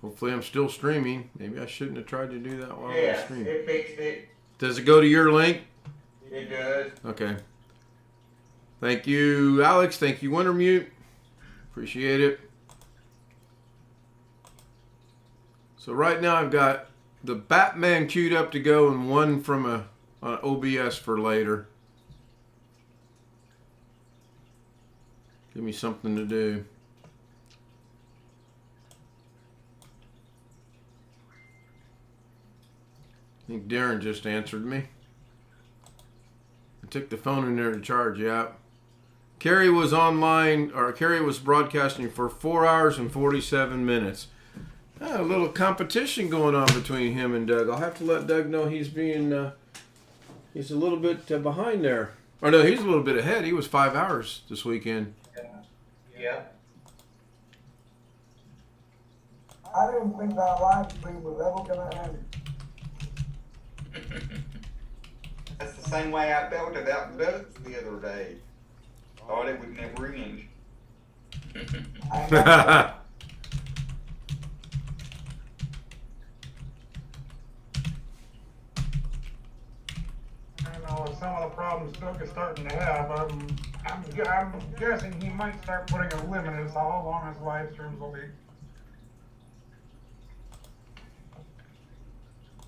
Hopefully I'm still streaming. Maybe I shouldn't have tried to do that while I was Yes, streaming. it fixed it. Does it go to your link? It does. Okay. Thank you, Alex. Thank you, Wintermute. Appreciate it. So right now I've got the Batman queued up to go and one from an OBS for later. Give me something to do. I think Darren just answered me. I took the phone in there to charge. Yeah. Carrie was online, or Carrie was broadcasting for 4 hours and 47 minutes. A little competition going on between him and Doug. I'll have to let Doug know he's being, he's a little bit behind there. Or no, he's a little bit ahead. He was 5 hours this weekend. Yeah. I didn't think that live stream was ever gonna end. That's the same way I felt about Doug's the other day. Thought it would never end. I know with some of the problems Doug is starting to have, I'm guessing he might start putting a limit as to how long his live streams will be.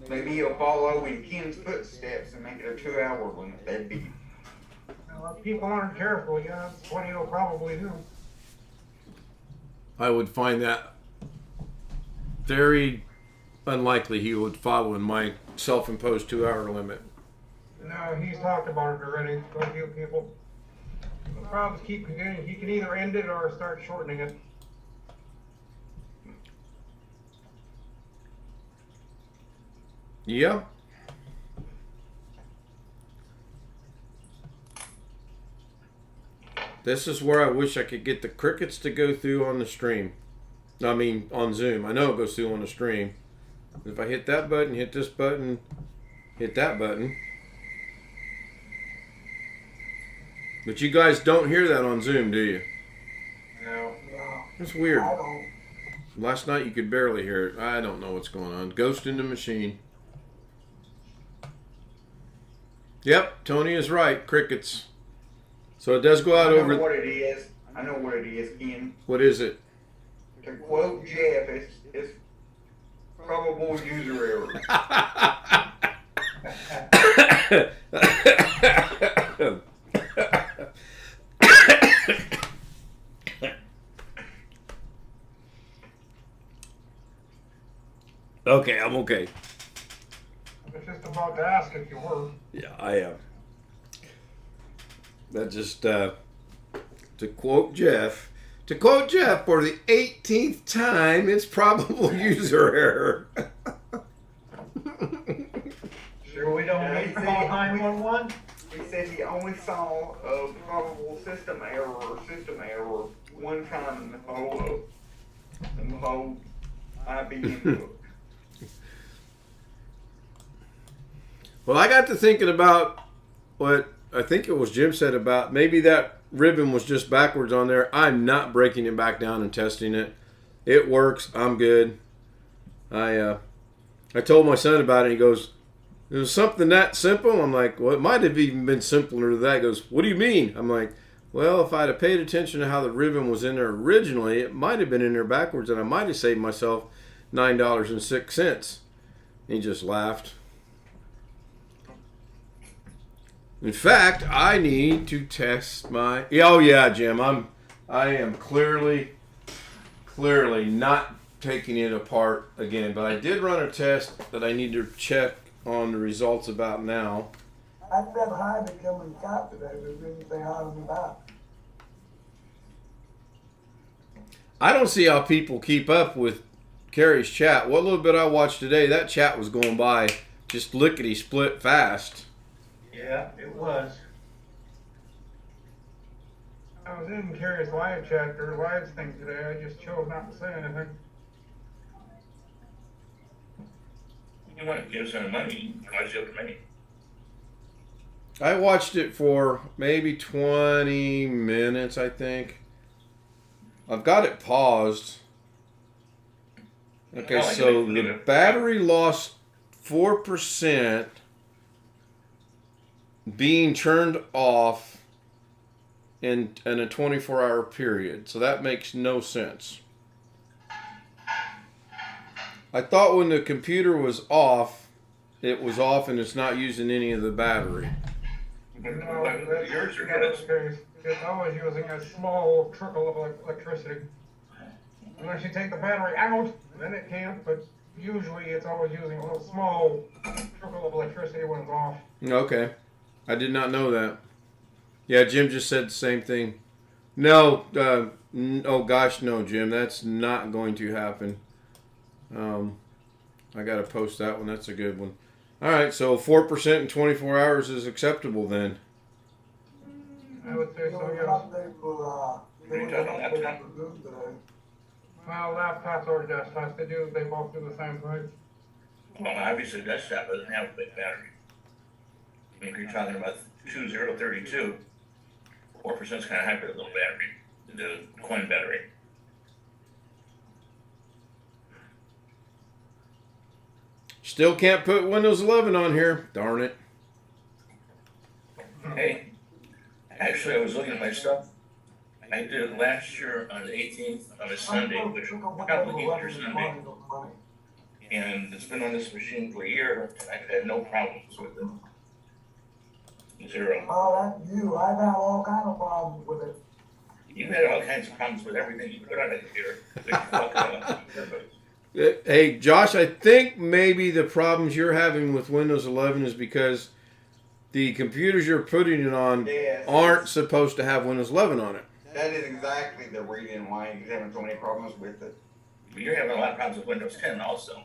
Maybe he'll follow in Ken's footsteps and make it a 2-hour limit. That'd be. Well, if people aren't careful, yeah, that's what he'll probably do. I would find that very unlikely he would follow in my self-imposed 2-hour limit. No, he's talked about it already to a few people. The problems keep continuing. He can either end it or start shortening it. Yep. This is where I wish I could get the crickets to go through on the stream. I mean, on Zoom. I know it goes through on the stream. If I hit that button, hit this button, hit that button. But you guys don't hear that on Zoom, do you? No. That's weird. I don't. Last night you could barely hear it. I don't know what's going on. Ghost in the machine. Yep, Tony is right. Crickets. So it does go out I know over. what it is. I know what it is, Ken. What is it? To quote Jeff, it's probable user error. Okay, I'm okay. I was just about to ask if you were. Yeah, I am. That just to quote Jeff for the 18th time, it's probable user error. Sure we don't need to call 911? He said he only saw a probable system error one time in the whole IBM book. Well, I got to thinking about what I think it was Jim said about maybe that ribbon was just backwards on there. I'm not breaking it back down and testing it. It works. I'm good. I told my son about it. He goes, "It was something that simple." I'm like, "Well, it might have even been simpler than that." He goes, "What do you mean?" I'm like, "Well, if I'd have paid attention to how the ribbon was in there originally, it might have been in there backwards, and I might have saved myself $9.06. He just laughed. In fact, I need to test my. Oh yeah, Jim. I am clearly not taking it apart again. But I did run a test that I need to check on the results about now. I said hi to Kim and Cat today, but didn't say hi to me back. I don't see how people keep up with Carrie's chat. What little bit I watched today, that chat was going by just lickety split fast. Yeah, it was. I was in Carrie's live chat or live thing today. I just chose not to say anything. You want to give some money, why you up money? I watched it for maybe 20 minutes, I think. I've got it paused. Okay, so the battery lost 4% being turned off in a 24-hour period. So that makes no sense. I thought when the computer was off, it was off and it's not using any of the battery. No, that's Yours are not good. the case. It's always using a small trickle of electricity. Unless you take the battery out, then it can't, but usually it's always using a little small trickle of electricity when it's off. Okay. I did not know that. Yeah, Jim just said the same thing. No, oh gosh, no, Jim, that's not going to happen. I got to post that one. That's a good one. All right, so 4% in 24 hours is acceptable then. I would say There so, was an yes. update for, there was an Are you talking update laptop? for Zoom today. Well, laptops or desktops, they both do the same thing. Well, obviously desktop doesn't have a big battery. I mean, if you're talking about 2032, 4% is kind of high for the little battery, the coin battery. Still can't put Windows 11 on here. Darn it. Hey, actually, I was looking at my stuff. I did it last year on the 18th of a Sunday, which was probably Easter Sunday. And it's been on this machine for a year, and I've had no problems with it. Zero. Oh, that's you. I've had all kind of problems with it. You've had all kinds of problems with everything you put on a computer. That you fuck up. Hey, Josh, I think maybe the problems you're having with Windows 11 is because the computers you're putting it on Yes. aren't supposed to have Windows 11 on it. That is exactly the reason why he's having so many problems with it. You're having a lot of problems with Windows 10 also.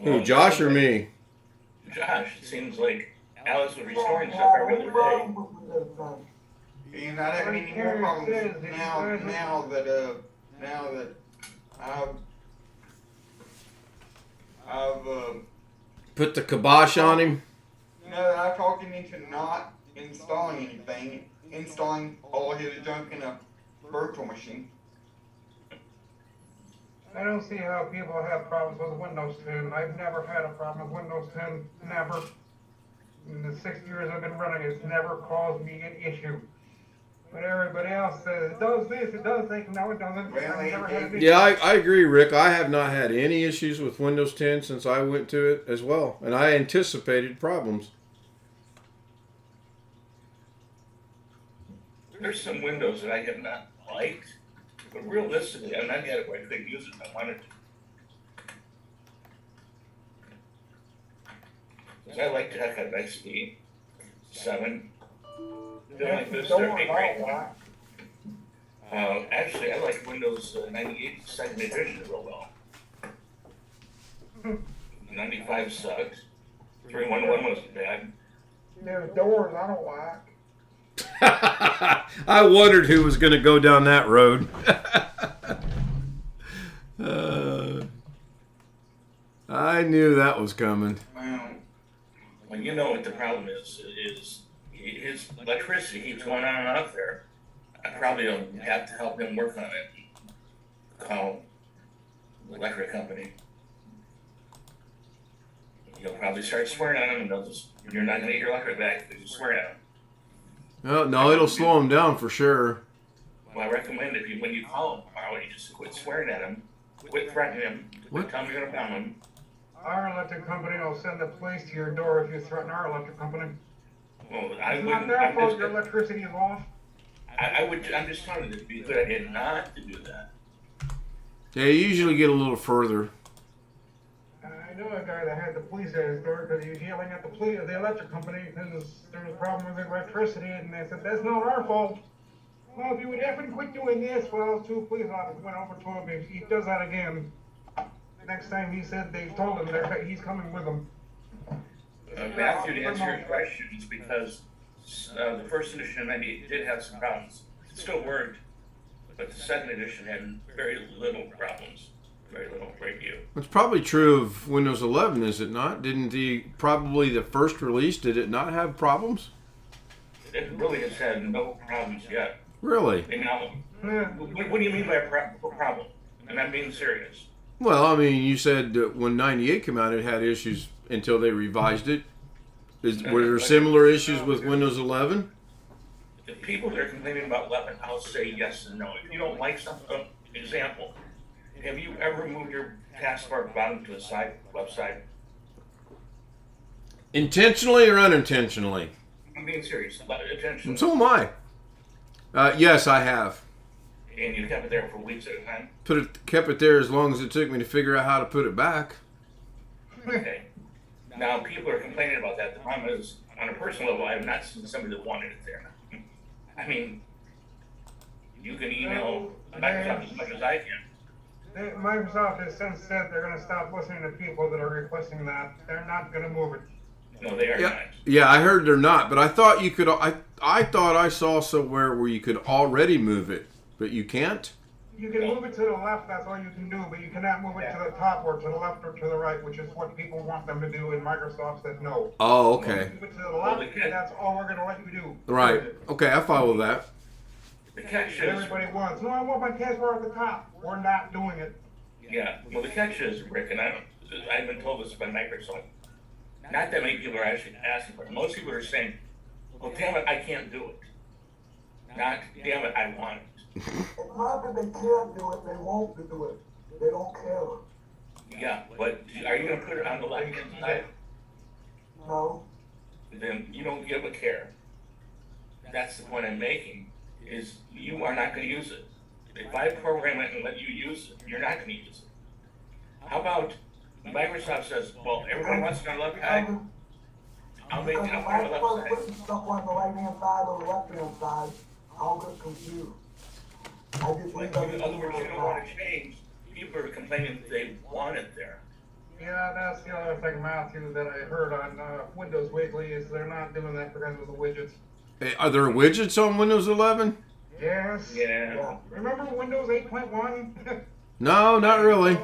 Who, Josh or me? Josh, it seems like Alex was restoring stuff every other day. You're not having any more problems now that I've Put the kibosh on him? now that I've talked him into not installing anything, installing all his junk in a virtual machine. I don't see how people have problems with Windows 10. I've never had a problem with Windows 10. Never. In the 6 years I've been running, it's never caused me an issue. But everybody else says, it does this, it does that. No, it doesn't. Well, I've never had an issue. Yeah, I agree, Rick. I have not had any issues with Windows 10 since I went to it as well. And I anticipated problems. There's some Windows that I have not liked, but realistically, I've not had it where I couldn't use it if I wanted to. 'Cause I like to have that XP 7. Feel like this 13 right now. Actually, I like Windows 98 second edition real well. 95 sucks. 3.11 wasn't bad. There's doors I don't like. I wondered who was going to go down that road. I knew that was coming. Well, you know what the problem is his electricity keeps going on and off there. I probably don't have to help him work on it. Call the electric company. He'll probably start swearing at him, and they'll just, you're not going to get your electric back if you swear at him. No, it'll slow him down for sure. Well, I recommend if you, when you call him tomorrow, you just quit swearing at him, quit threatening him, quit telling him you're going to pound him. Our electric company will send the police to your door if you threaten our electric company. Well, I It's wouldn't. not their I'm fault just, your electricity is off. I'm just telling you, it'd be a good idea not to do that. Yeah, you usually get a little further. I know a guy that had the police at his door because he was yelling at the electric company because there was a problem with electricity, and they said, that's not our fault. Well, if you would effing quit doing this, well, 2 police officers went over to him. If he does that again, next time he said they told him he's coming with them. Matthew, to answer your question, is because the first edition of 98 did have some problems. It still worked, but the second edition had very little problems. Very little, very few. It's probably true of Windows 11, is it not? Didn't probably the first release, did it not have problems? It really has had no problems yet. Really? And now, what do you mean by a problem? And I'm being serious. Well, I mean, you said that when 98 came out, it had issues until they revised it. Were there similar issues with Windows 11? The people that are complaining about 11, I'll say yes and no. If you don't like something, example, have you ever moved your taskbar bottom to the side, left side? Intentionally or unintentionally? I'm being serious. Intentionally. And so am I. Yes, I have. And you kept it there for weeks at a time? Kept it there as long as it took me to figure out how to put it back. Okay. Now, people are complaining about that. The problem is, on a personal level, I have not seen somebody that wanted it there. I mean, you can email Microsoft as much as I can. Microsoft has since said they're going to stop listening to people that are requesting that. They're not going to move it. No, they are not. Yeah, I heard they're not, but I thought you could. I thought I saw somewhere where you could already move it, but you can't. You can move it to the left, that's all you can do, but you cannot move it to the top or to the left or to the right, which is what people want them to do, and Microsoft says no. Oh, okay. Move it to the left, and that's all we're going to let you do. Right. Okay, I follow that. The catch is, Everybody wants, no, I want my taskbar at the top. We're not doing it. yeah, well, the catch is, Rick, and I've been told this by Microsoft, not that many people are actually asking for it. Most people are saying, well, damn it, I can't do it. Not, damn it, I want it. It's not that they can't do it, they won't do it. They don't care. Yeah, but are you going to put it on the left-hand side? No. Then you don't give a care. That's the point I'm making, is you are not going to use it. If I program it and let you use it, you're not going to use it. How about Microsoft says, well, everybody wants it on the left side. I'll make it on the left side. Putting stuff on the right-hand side or the left-hand side, I'll get confused. I just Like, leave in everything other words, on you the don't want side. to change. people are complaining that they want it there. Yeah, that's the other thing, Matthew, that I heard on Windows Weekly is they're not doing that because of the widgets. Hey, are there widgets on Windows 11? Yes. Yeah. Remember Windows 8.1? No, not really.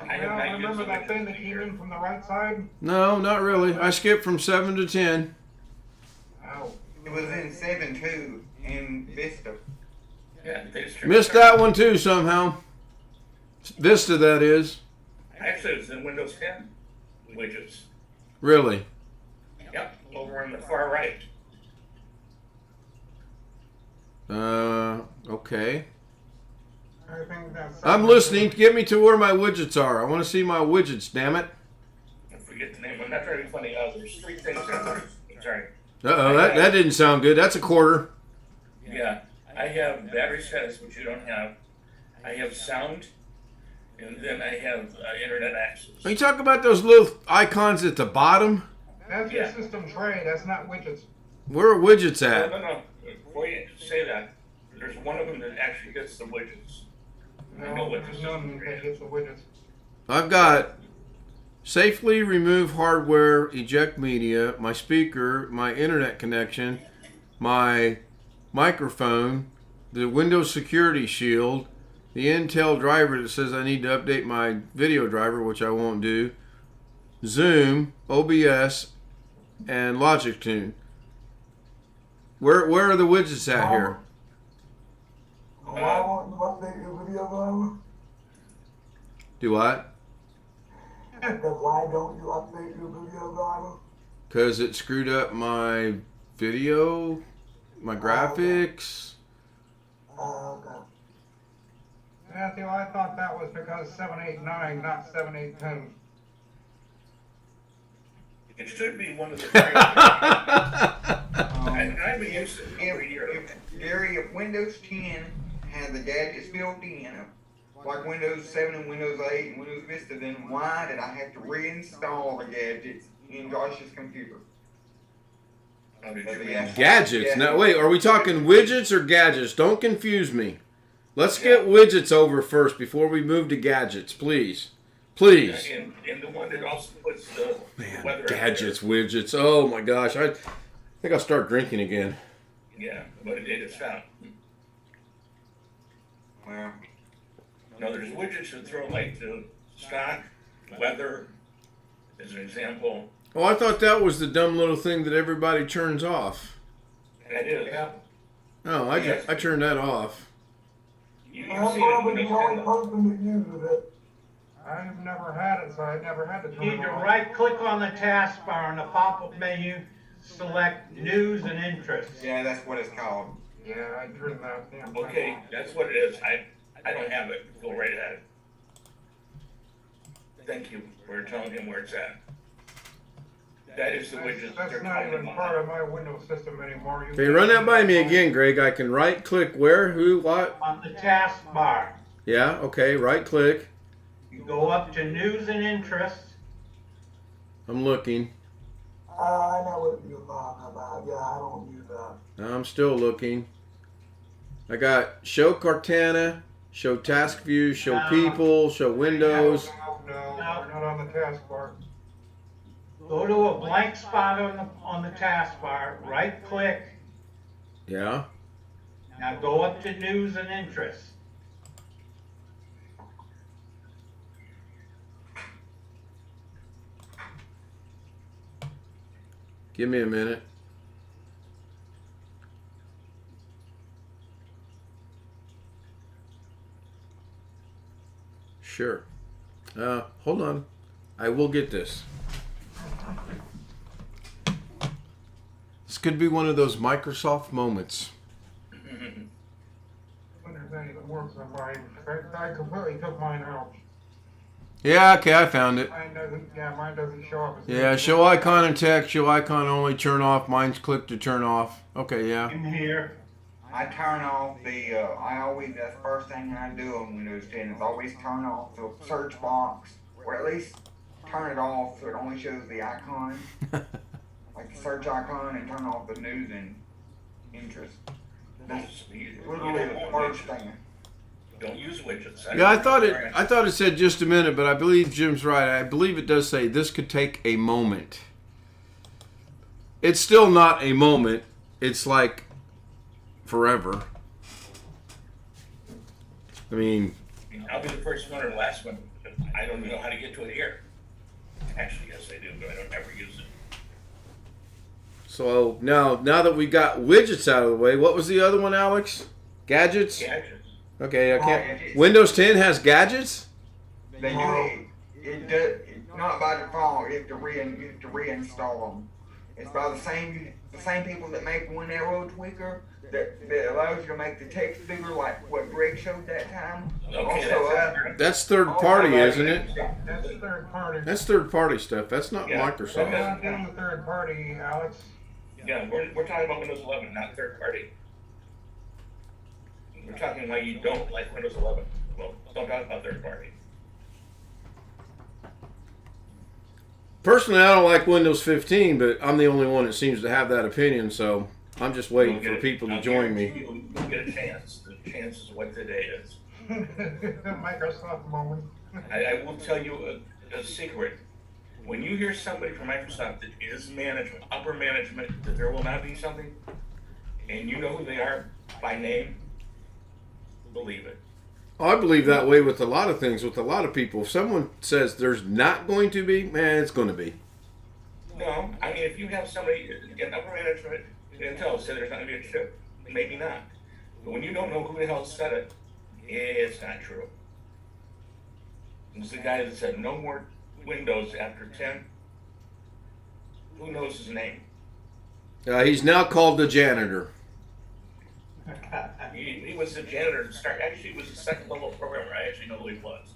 I have Well, not used remember the that thing that widgets came here. in from the right side? No, not really. I skipped from 7 to 10. Oh. It was in 7.2 in Vista. Yeah, they just Missed that one too somehow. Vista, that is. Actually, it's in Windows 10 widgets. Really? Yep, over on the far right. Okay. I think that's. I'm listening. Get me to where my widgets are. I want to see my widgets, damn it. I forget the name. I'm not trying to be funny. There's 3 things on there. Sorry. Uh-oh, that didn't sound good. That's a quarter. Yeah, I have battery status, which you don't have. I have sound, and then I have internet access. Are you talking about those little icons at the bottom? That's your Yeah. system tray. That's not widgets. Where are widgets No, at? no, no. Before you say that, there's one of them that actually gets the widgets. I know No, what there's this none that gets the widgets. I've got safely remove hardware, eject media, my speaker, my internet connection, my microphone, the Windows Security Shield, the Intel driver that says I need to update my video driver, which I won't do, Zoom, OBS, and Logic Tune. Where are the widgets at here? Why won't you update your video driver? Do what? Because why don't you update your video driver? Because it screwed up my video, my graphics. Okay. Matthew, I thought that was because 789, not 7810. It should be one of the 3. I've been used to it every year. Gary, if Windows 10 had the gadgets built in, like Windows 7 and Windows 8 and Windows Vista, then why did I have to reinstall the gadgets in Josh's computer? How did you mean? Gadgets. Now, wait, are we talking widgets or gadgets? Don't confuse me. Let's get widgets over first before we move to gadgets, please. Please. And the one that also puts the weather out Gadgets, widgets. Oh my gosh. I think I'll start drinking again. there. Yeah, but it is found. Well, No, there's widgets that throw like the stock, weather, as an example. Oh, I thought that was the dumb little thing that everybody turns off. And it is. Yeah. Oh, I turned that off. You I'm see it in probably the only Windows 10. person that uses it. I've never had it, so I never had to You turn need it to on. right-click on the taskbar in the pop-up menu, select News and Interests. yeah, that's what it's called. Yeah, I turned that damn thing Okay, on. that's what it is. I don't have it. Go right ahead. Thank you for telling him where it's at. That is the widget that That's they're not talking even part about. of my Windows system anymore. Okay, run that by me again, Greg. I can right click where, who, what? On the taskbar, Yeah, okay, right click. you go up to News and Interests. I'm looking. I know what you're talking about. Yeah, I don't use that. I'm still looking. I got show Cortana, show task view, show people, show windows. No, we're not on the taskbar. Go to a blank spot on the taskbar, right-click. Yeah. Now go up to News and Interests. Give me a minute. Sure. Hold on. I will get this. This could be one of those Microsoft moments. I wonder if that even works on mine. I completely took mine out. Yeah, okay, I found it. Mine doesn't show up. As Yeah, show icon and text, show icon only, turn off. Mine's click to turn off. Okay, yeah. In here, I turn off the, that's the first thing I do on Windows 10 is always turn off the search box, or at least turn it off so it only shows the icon, like the search icon, and turn off the news and interest. That's literally the first thing. Don't use widgets. Yeah, I thought it said just a minute, but I believe Jim's right. I believe it does say this could take a moment. It's still not a moment. It's like forever. I mean, I'll be the first one or the last one. I don't know how to get to it here. Actually, yes, I do, but I don't ever use it. so now that we got widgets out of the way, what was the other one, Alex? Gadgets? Gadgets. Okay, I can't. Gadgets. Windows 10 has gadgets? They do. It does. Not by default. You have to reinstall them. It's by the same people that make one arrow tweaker that allows you to make the text bigger, like what Greg showed that time. Okay, Also, That's third party, isn't it? That's third party. That's third party stuff. That's not Yeah. We're Microsoft. not doing the third party, Alex. Yeah, we're talking about Windows 11, not third party. We're talking why you don't like Windows 11. Well, don't talk about third party. Personally, I don't like Windows 15, but I'm the only one that seems to have that opinion, so I'm just waiting for people to join me. You'll get a chance. The chance is what today is. Microsoft moment. I will tell you a secret. When you hear somebody from Microsoft that is management, upper management, that there will not be something, and you know who they are by name, believe it. I believe that way with a lot of things, with a lot of people. If someone says there's not going to be, man, it's going to be. No, I mean, if you have somebody in upper management and tell say there's not going to be a chip, maybe not. But when you don't know who the hell said it, it's not true. It was the guy that said no more Windows after 10. Who knows his name? He's now called the janitor. He was the janitor to start. Actually, he was the second level programmer. I actually know who he was.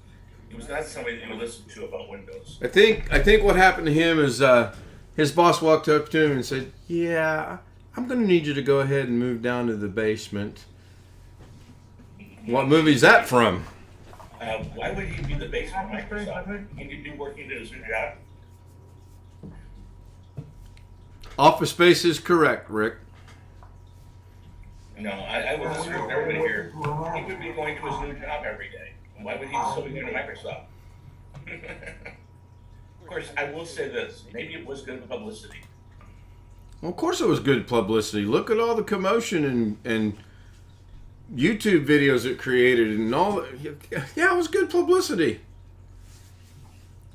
He was not somebody that you listened to about Windows. I think what happened to him is his boss walked up to him and said, "Yeah, I'm going to need you to go ahead and move down to the basement." What movie is that from? Why would he be the basement of Microsoft? He'd be working at his new job. Office Space is correct, Rick. No, I would assume everybody here, he would be going to his new job every day. Why would he still be going to Microsoft? Of course, I will say this. Maybe it was good publicity. Well, of course it was good publicity. Look at all the commotion and YouTube videos it created and all. Yeah, it was good publicity.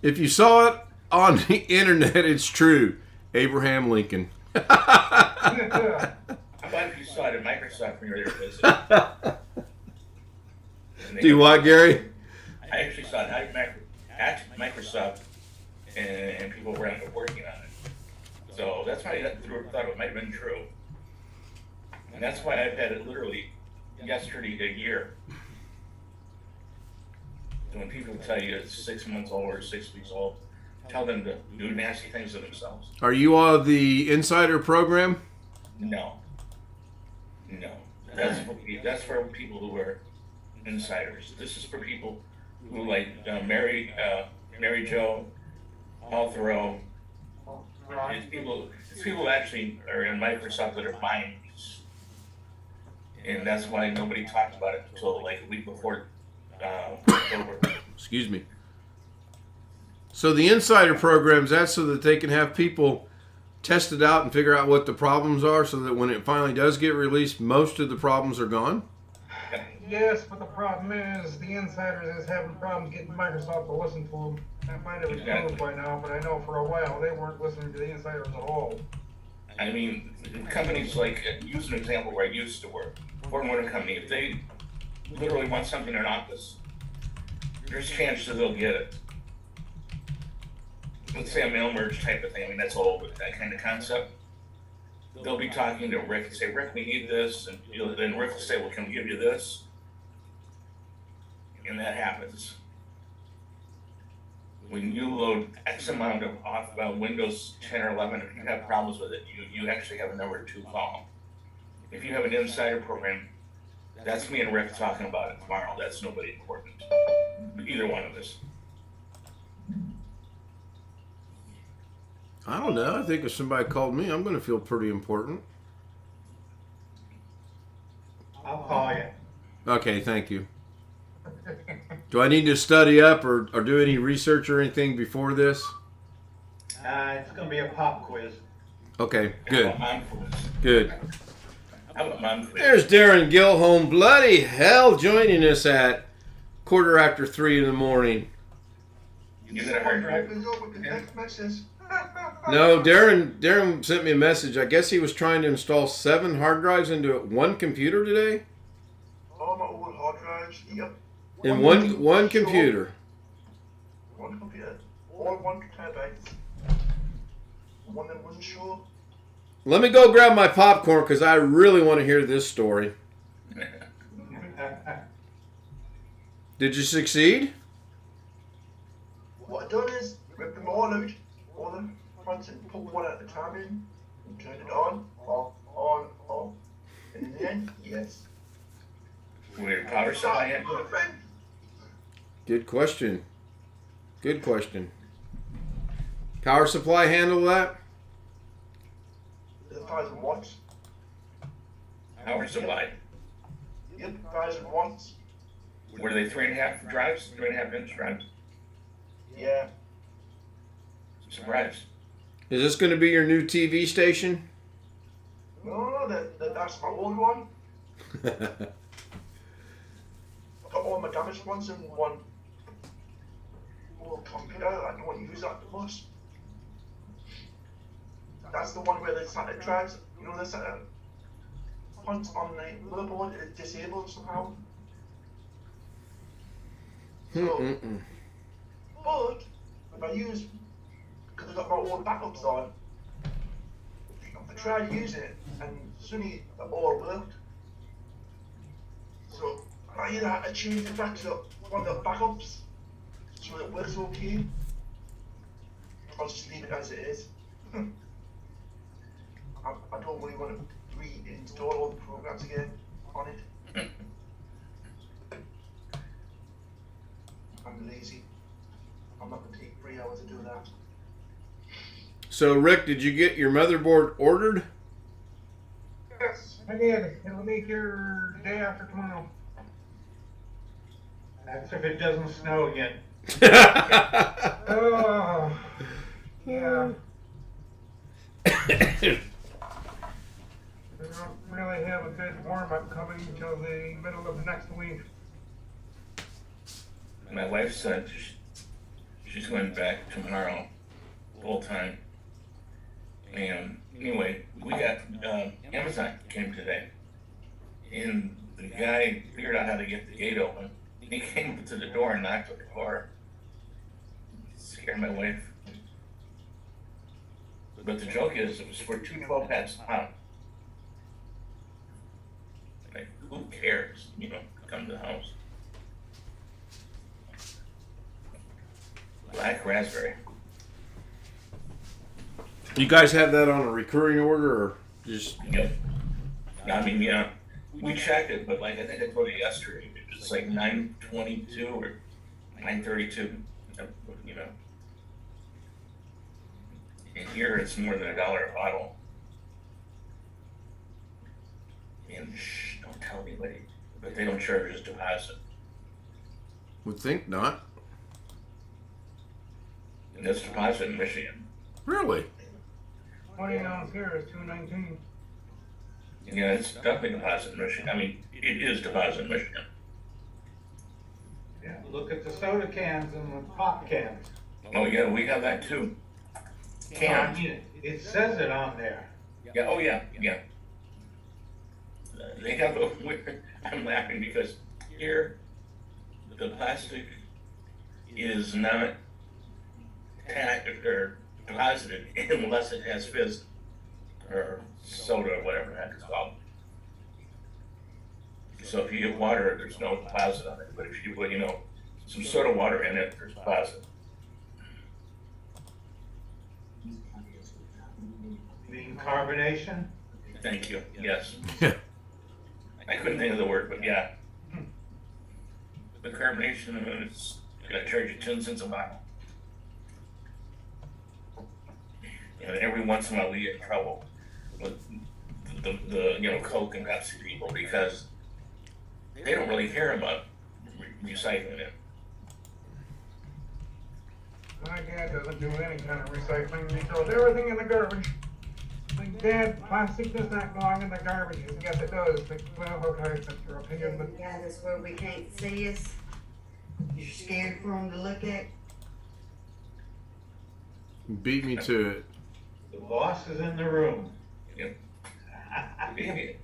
If you saw it on the internet, it's true. Abraham Lincoln. How about if you saw it at Microsoft when you were there visiting? Do what, Gary? I actually saw it at Microsoft, and people were working on it. So that's why I thought it might have been true. And that's why I've had it literally yesterday a year. So when people tell you it's 6 months old or 6 weeks old, tell them to do nasty things to themselves. Are you on the Insider program? No. No. That's for people who are insiders. This is for people who like Mary Jo, Paul Thoreau. It's people who actually are in Microsoft that are buying these. And that's why nobody talked about it until like a week before October. Excuse me. So the Insider programs, that's so that they can have people test it out and figure out what the problems are, so that when it finally does get released, most of the problems are gone? Yes, but the problem is the insiders is having problems getting Microsoft to listen to them. That might have improved by now, but I know for a while they weren't listening to the insiders at all. I mean, companies like, use an example where I used to work, Ford Motor Company, if they literally want something in an office, there's chances they'll get it. Let's say a mail merge type of thing, I mean, that's old, but that kind of concept. They'll be talking to Rick and say, Rick, we need this, and then Rick will say, well, can we give you this? And that happens. When you load X amount of Windows 10 or 11, if you have problems with it, you actually have a number to call. If you have an insider program, that's me and Rick talking about it tomorrow. That's nobody important. Either one of us. I don't know. I think if somebody called me, I'm going to feel pretty important. I'll call you. Okay, thank you. Do I need to study up or do any research or anything before this? It's gonna be a pop quiz. Okay, How good, about mom quiz? good. How about mom quiz? There's Darren Gilholm, bloody hell, joining us at 3:15 in the morning. You got a hard drive? No, Darren sent me a message. I guess he was trying to install 7 hard drives into one computer today. All my old hard drives, yep. In one computer. One computer. All 1 terabyte. One that wasn't sure. Let me go grab my popcorn because I really want to hear this story. Did you succeed? What I done is rip them all out, all the fronts, and put one at a time in, and turn it on, off, on, and in the end, yes. Were your power supply in? Good question. Good question. Power supply handle that? The 1,000 watts. Power supply. Yep, 1,000 watts. Were they 3.5 drives? 3.5 inch drives? Yeah. Surprise. Is this going to be your new TV station? No, that's my old one. Got all my damaged ones in one old computer. I don't use that much. That's the one where the static drives, you know, the punch on the motherboard is disabled somehow. So, but if I use, because I've got my old backups on, I tried using it and suddenly it all worked. So I either had to change it back to one of the backups so it works okay, or just leave it as it is. I don't really want to reinstall all the programs again on it. I'm lazy. I'm not going to take 3 hours to do that. So, Rick, did you get your motherboard ordered? Yes, I did. It'll be here day after tomorrow. That's if it doesn't snow again. Oh, yeah. We don't really have a good warm-up coming until the middle of next week. My wife said she's going back tomorrow, full time. And anyway, we got Amazon came today, and the guy figured out how to get the gate open. He came to the door and knocked on the door. Scared my wife. But the joke is, it was for 2 12-packs a pound. Like, who cares? You know, come to the house. Black raspberry. You guys have that on a recurring order or just... Yep. I mean, yeah, we checked it, but like I think I told you yesterday, it was like $9.22 or $9.32. You know. And here it's more than $1 a bottle. And shh, don't tell anybody. But they don't charge us deposit. Would think not. And that's deposit in Michigan. Really? 20 ounce here is $2.19. Yeah, it's definitely deposit in Michigan. I mean, it is deposit in Michigan. Yeah, look at the soda cans and the pop cans. Oh yeah, we have that too. I Cans. mean, it says it on there. Yeah, oh yeah, yeah. They have a weird, I'm laughing because here, the plastic is not tagged or deposited unless it has fizz or soda or whatever the heck it's called. So if you get water, there's no deposit on it, but if you put, you know, some soda water in it, there's deposit. The carbonation. Thank you, yes. I couldn't think of the word, but yeah. The carbonation, it's gonna charge you 10 cents a bottle. And every once in a while we get in trouble with the you know, Coke and Pepsi people because they don't really care about recycling it. My dad doesn't do any kind of recycling. He throws everything in the garbage. Like, Dad, plastic does not belong in the garbage. Yes, it does. Like, well, okay, that's your opinion, but Yeah, that's where we can't see us. You're scared for them to look at. Beat me to it. The boss is in the room. Yep.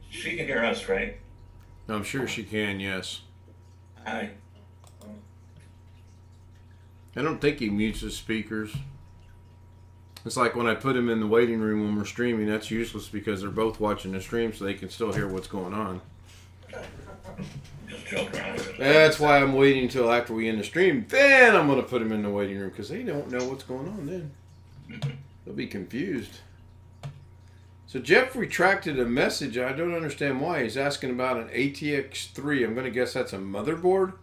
She can hear us, right? I'm sure she can, yes. Hi. I don't think he mutes his speakers. It's like when I put him in the waiting room when we're streaming, that's useless because they're both watching the stream so they can still hear what's going on. Just joke around with it. That's why I'm waiting until after we end the stream. Then I'm going to put him in the waiting room because they don't know what's going on then. They'll be confused. So Jeff retracted a message. I don't understand why. He's asking about an ATX 3. I'm going to guess that's a motherboard.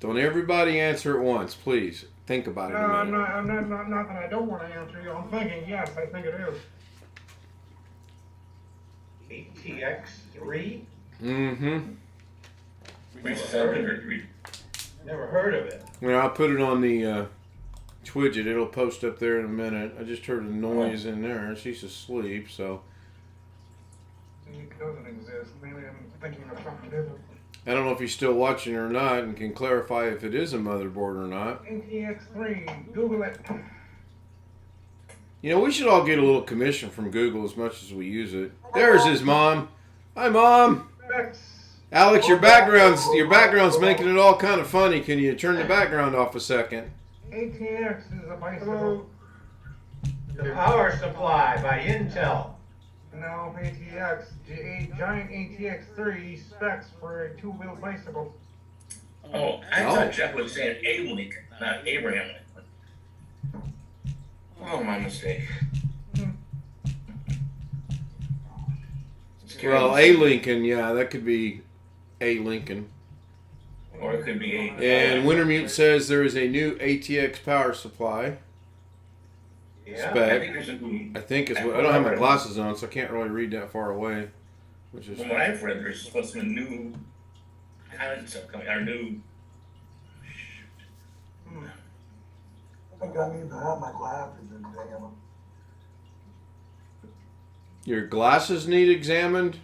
Don't everybody answer at once, please. Think about it no, a minute. I'm not that I don't want to answer you. I'm thinking, yes, I think it is. ATX 3? Mm-hmm. We said it. Never heard of it. Well, I'll put it on the widget. It'll post up there in a minute. I just heard a noise in there. She's asleep, so It doesn't exist. Maybe I'm thinking of something different. I don't know if he's still watching or not and can clarify if it is a motherboard or not. ATX3, Google it. You know, we should all get a little commission from Google as much as we use it. There's his mom. Hi, Mom. Alex, your background's making it all kind of funny. Can you turn the background off a second? ATX is a bicycle. The power supply by Intel. No, ATX, a giant ATX3 specs for a two-wheel bicycle. Oh, I thought Jeff was saying Abe Lincoln, not Abraham Lincoln. Oh, my mistake. Well, A Lincoln, yeah, that could be A Lincoln. Or it could be a. And Wintermute says there is a new ATX power supply. Yeah. Spec. I I think it's what I don't have my glasses on, so I can't really read that far away. Which is From what I've read, there's supposed to be a new concept coming, or new. I think I need to have my glasses examined. your glasses need examined.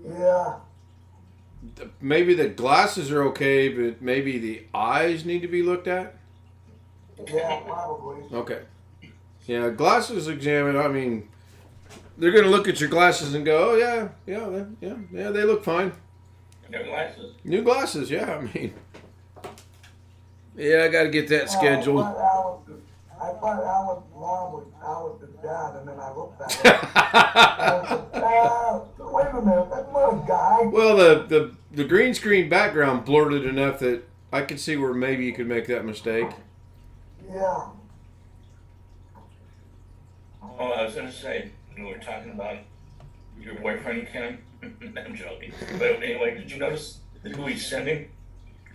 Yeah, Maybe the glasses are okay, but maybe the eyes need to be looked at. yeah, probably. Okay. Yeah, glasses examined. I mean, they're gonna look at your glasses and go, "Oh yeah, they look fine." Their glasses. New glasses, yeah. I mean, yeah, I got to get that scheduled. I thought Alex mom was Alex's dad, and then I looked at him. I said, wait a minute, that's not a guy. Well, the green screen background blurred it enough that I could see where maybe you could make that mistake. Yeah. Oh, I was gonna say, we were talking about your boyfriend, Ken. I'm joking. But anyway, did you notice who he's sending?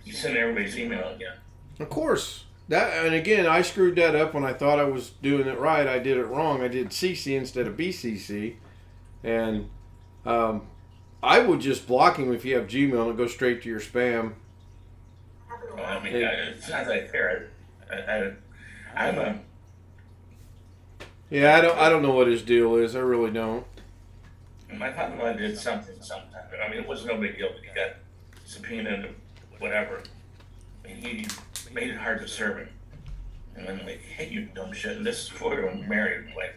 He's sending everybody's email again. Of course. That, and again, I screwed that up when I thought I was doing it right. I did it wrong. I did CC instead of BCC. And I would just block him if you have Gmail and go straight to your spam. I mean, it sounds like fair. I'm a. Yeah, I don't know what his deal is. I really don't. My father-in-law did something sometime. I mean, it was no big deal, but he got subpoenaed and whatever. And he made it hard to serve him. And I'm like, hey, you dumb shit. And this is before we were married. Like,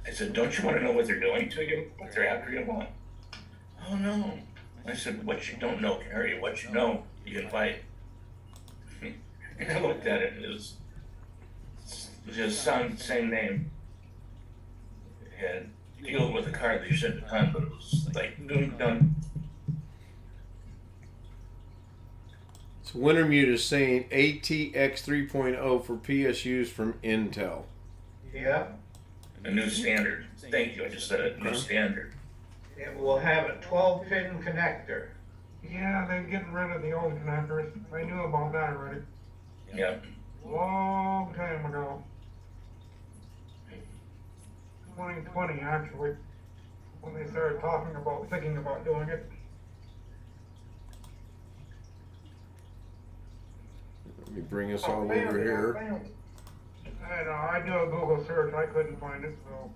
I said, don't you want to know what they're doing to you? What they're after you about? Oh, no. I said, what you don't know, Harry, what you know, you can fight. And I looked at it, and it was his son, same name, had dealt with a car they shouldn't have done, but it was like done. So Wintermute is saying ATX 3.0 for PSUs from Intel. Yeah. A new standard. Thank you. I just said a new standard. It will have a 12-pin connector. Yeah, they're getting rid of the old connectors. I knew about that already. Yep. Long time ago. 2020, actually, when they started thinking about doing it. Let me bring us all over here. I know, I do a Google search, I couldn't find it, so.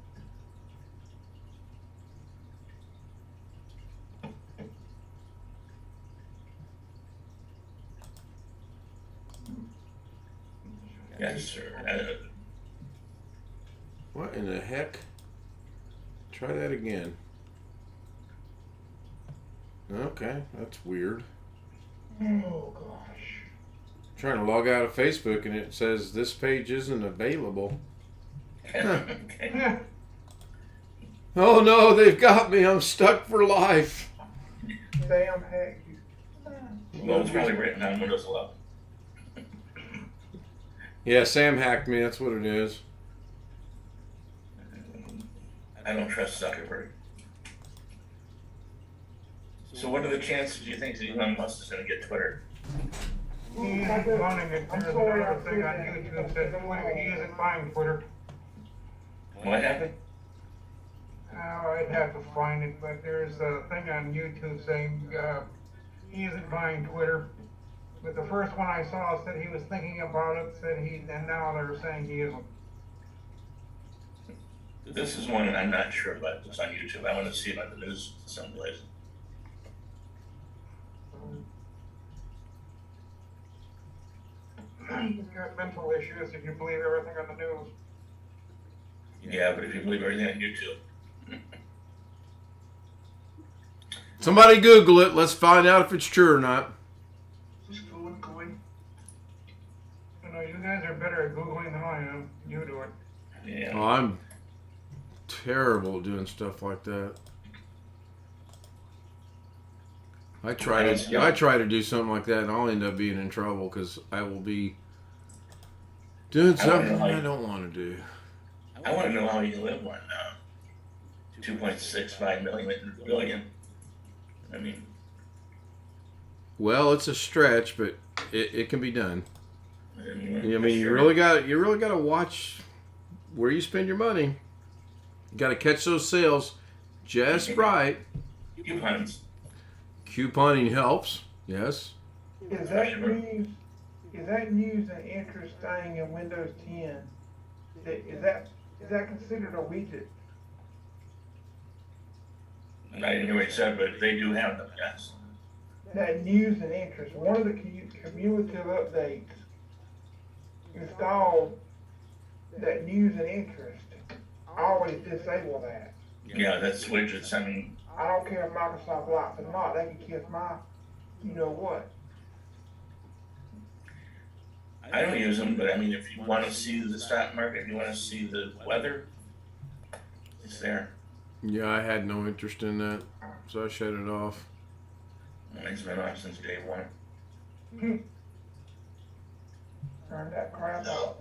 Yes, sir. What in the heck? Try that again. Okay, that's weird. Oh, gosh. Trying to log out of Facebook and it says this page isn't available. Okay. Oh no, they've got me. I'm stuck for life. Sam hacked you. Well, it's probably written on Windows 11. Yeah, Sam hacked me. That's what it is. I don't trust Zuckerberg. So what are the chances you think that Elon Musk is going to get Twitter? He's running it. There's another thing on YouTube said he isn't buying Twitter. What happened? Oh, I'd have to find it, but there's a thing on YouTube saying he isn't buying Twitter. But the first one I saw said he was thinking about it, and now they're saying he isn't. This is one I'm not sure about. It's on YouTube. I want to see it on the news someplace. He's got mental issues if you believe everything on the news. Yeah, but if you believe everything on YouTube. Somebody Google it. Let's find out if it's true or not. Just going. You know, you guys are better at Googling than I am. You do it. Yeah. Oh, I'm terrible at doing stuff like that. I try to do something like that, and I'll end up being in trouble because I will be doing something I don't want to do. I want to know how you live on 2.65 billion. I mean, well, it's a stretch, but it can be done. I mean, you sure. really got to watch where you spend your money. You got to catch those sales just right. Coupons. Couponing helps. Yes. Is that news and interest staying in Windows 10? Is that considered a widget? I didn't hear what you said, but they do have them, yes. That news and interest, one of the cumulative updates installed that news and interest. I always disable that. Yeah, that's widgets. I mean, I don't care if Microsoft likes it or not, they can kiss my, you know what. I don't use them, but I mean, if you want to see the stock market, if you want to see the weather, it's there. Yeah, I had no interest in that, so I shut it off. Mine's been off since day one. Turn that crap off.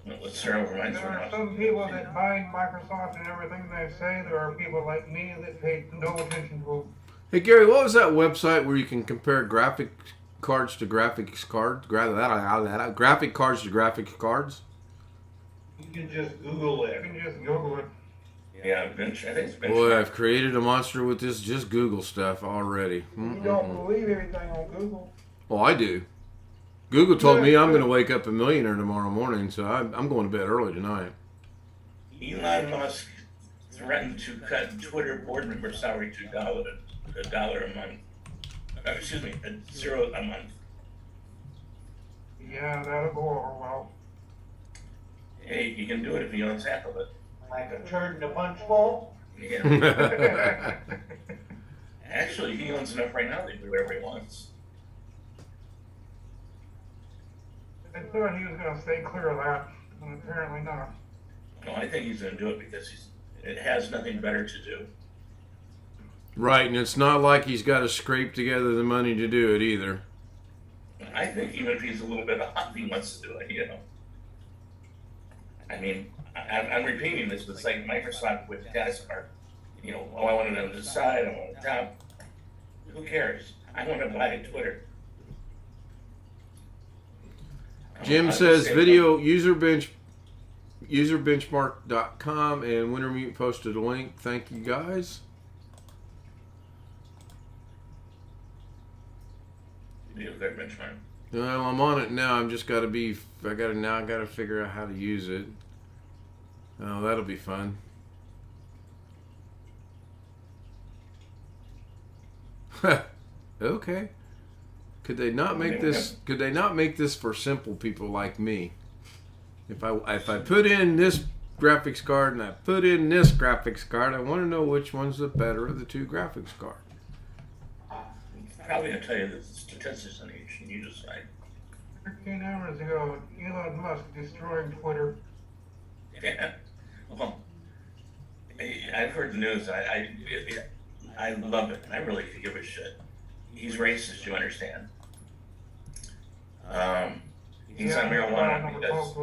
Let's start over. Mine's There been are off. some people that buy Microsoft and everything they say. There are people like me that pay no attention to. Hey Gary, what was that website where you can compare graphic cards to graphics cards? Graphic cards to graphics cards? You can just Google You it. can just Google it. Yeah, I think it's been. Boy, I've created a monster with this just Google stuff already. You don't believe everything on Google. Oh, I do. Google told me I'm going to wake up a millionaire tomorrow morning, so I'm going to bed early tonight. Elon Musk threatened to cut Twitter board member salary to $1 a month. Excuse me, $0 a month. Yeah, that'll go over well. Hey, he can do it if he owns half of it. Like a turd in a punch bowl. Yeah. Actually, he owns enough right now to do whatever he wants. I thought he was going to stay clear of that, and apparently not. No, I think he's going to do it because it has nothing better to do. Right, and it's not like he's got to scrape together the money to do it either. I think even if he's a little bit off, he wants to do it, you know. I mean, I'm repeating this, but it's like Microsoft with taskbar. You know, I want it on the side, I want it on top. Who cares? I want to buy Twitter. Jim says video userbenchmark.com and Wintermute posted a link. Thank you guys. Video card benchmark. Well, I'm on it now. I'm just got to be. I gotta figure out how to use it. Oh, that'll be fun. Okay. Could they not make this? Could they not make this for simple people like me? If I put in this graphics card and I put in this graphics card, I want to know which one's the better of the two graphics cards. Probably gonna tell you the statistics on each, and you decide. 13 hours ago, Elon Musk destroying Twitter. Yeah. Well, I've heard the news. I love it. I really give a shit. He's racist, you understand. He's on marijuana because,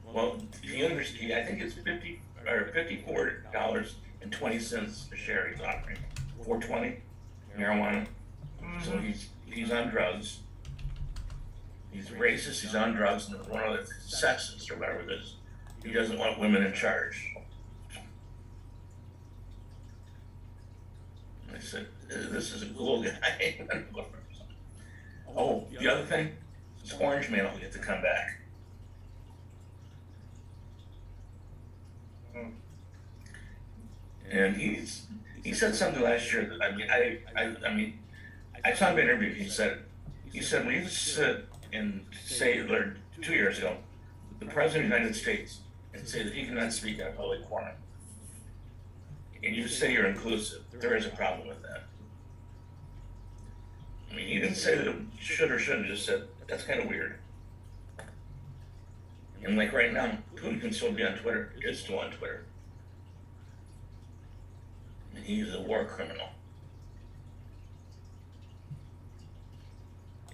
well, he understands. I think it's $54.20 a share he's offering. $4.20 marijuana. So he's on drugs. He's racist. He's on drugs, and one of the sexist or whatever it is. He doesn't want women in charge. I said, this is a cool guy. Oh, the other thing, this Orange Man will get to come back. And he said something last year that I mean I saw him interview. He said when you sit and say, or 2 years ago, the President of the United States, and say that he cannot speak in a public forum, and you say you're inclusive, there is a problem with that. I mean, he didn't say that it should or shouldn't, just said, that's kind of weird. And like right now, Putin can still be on Twitter, is still on Twitter. And he's a war criminal.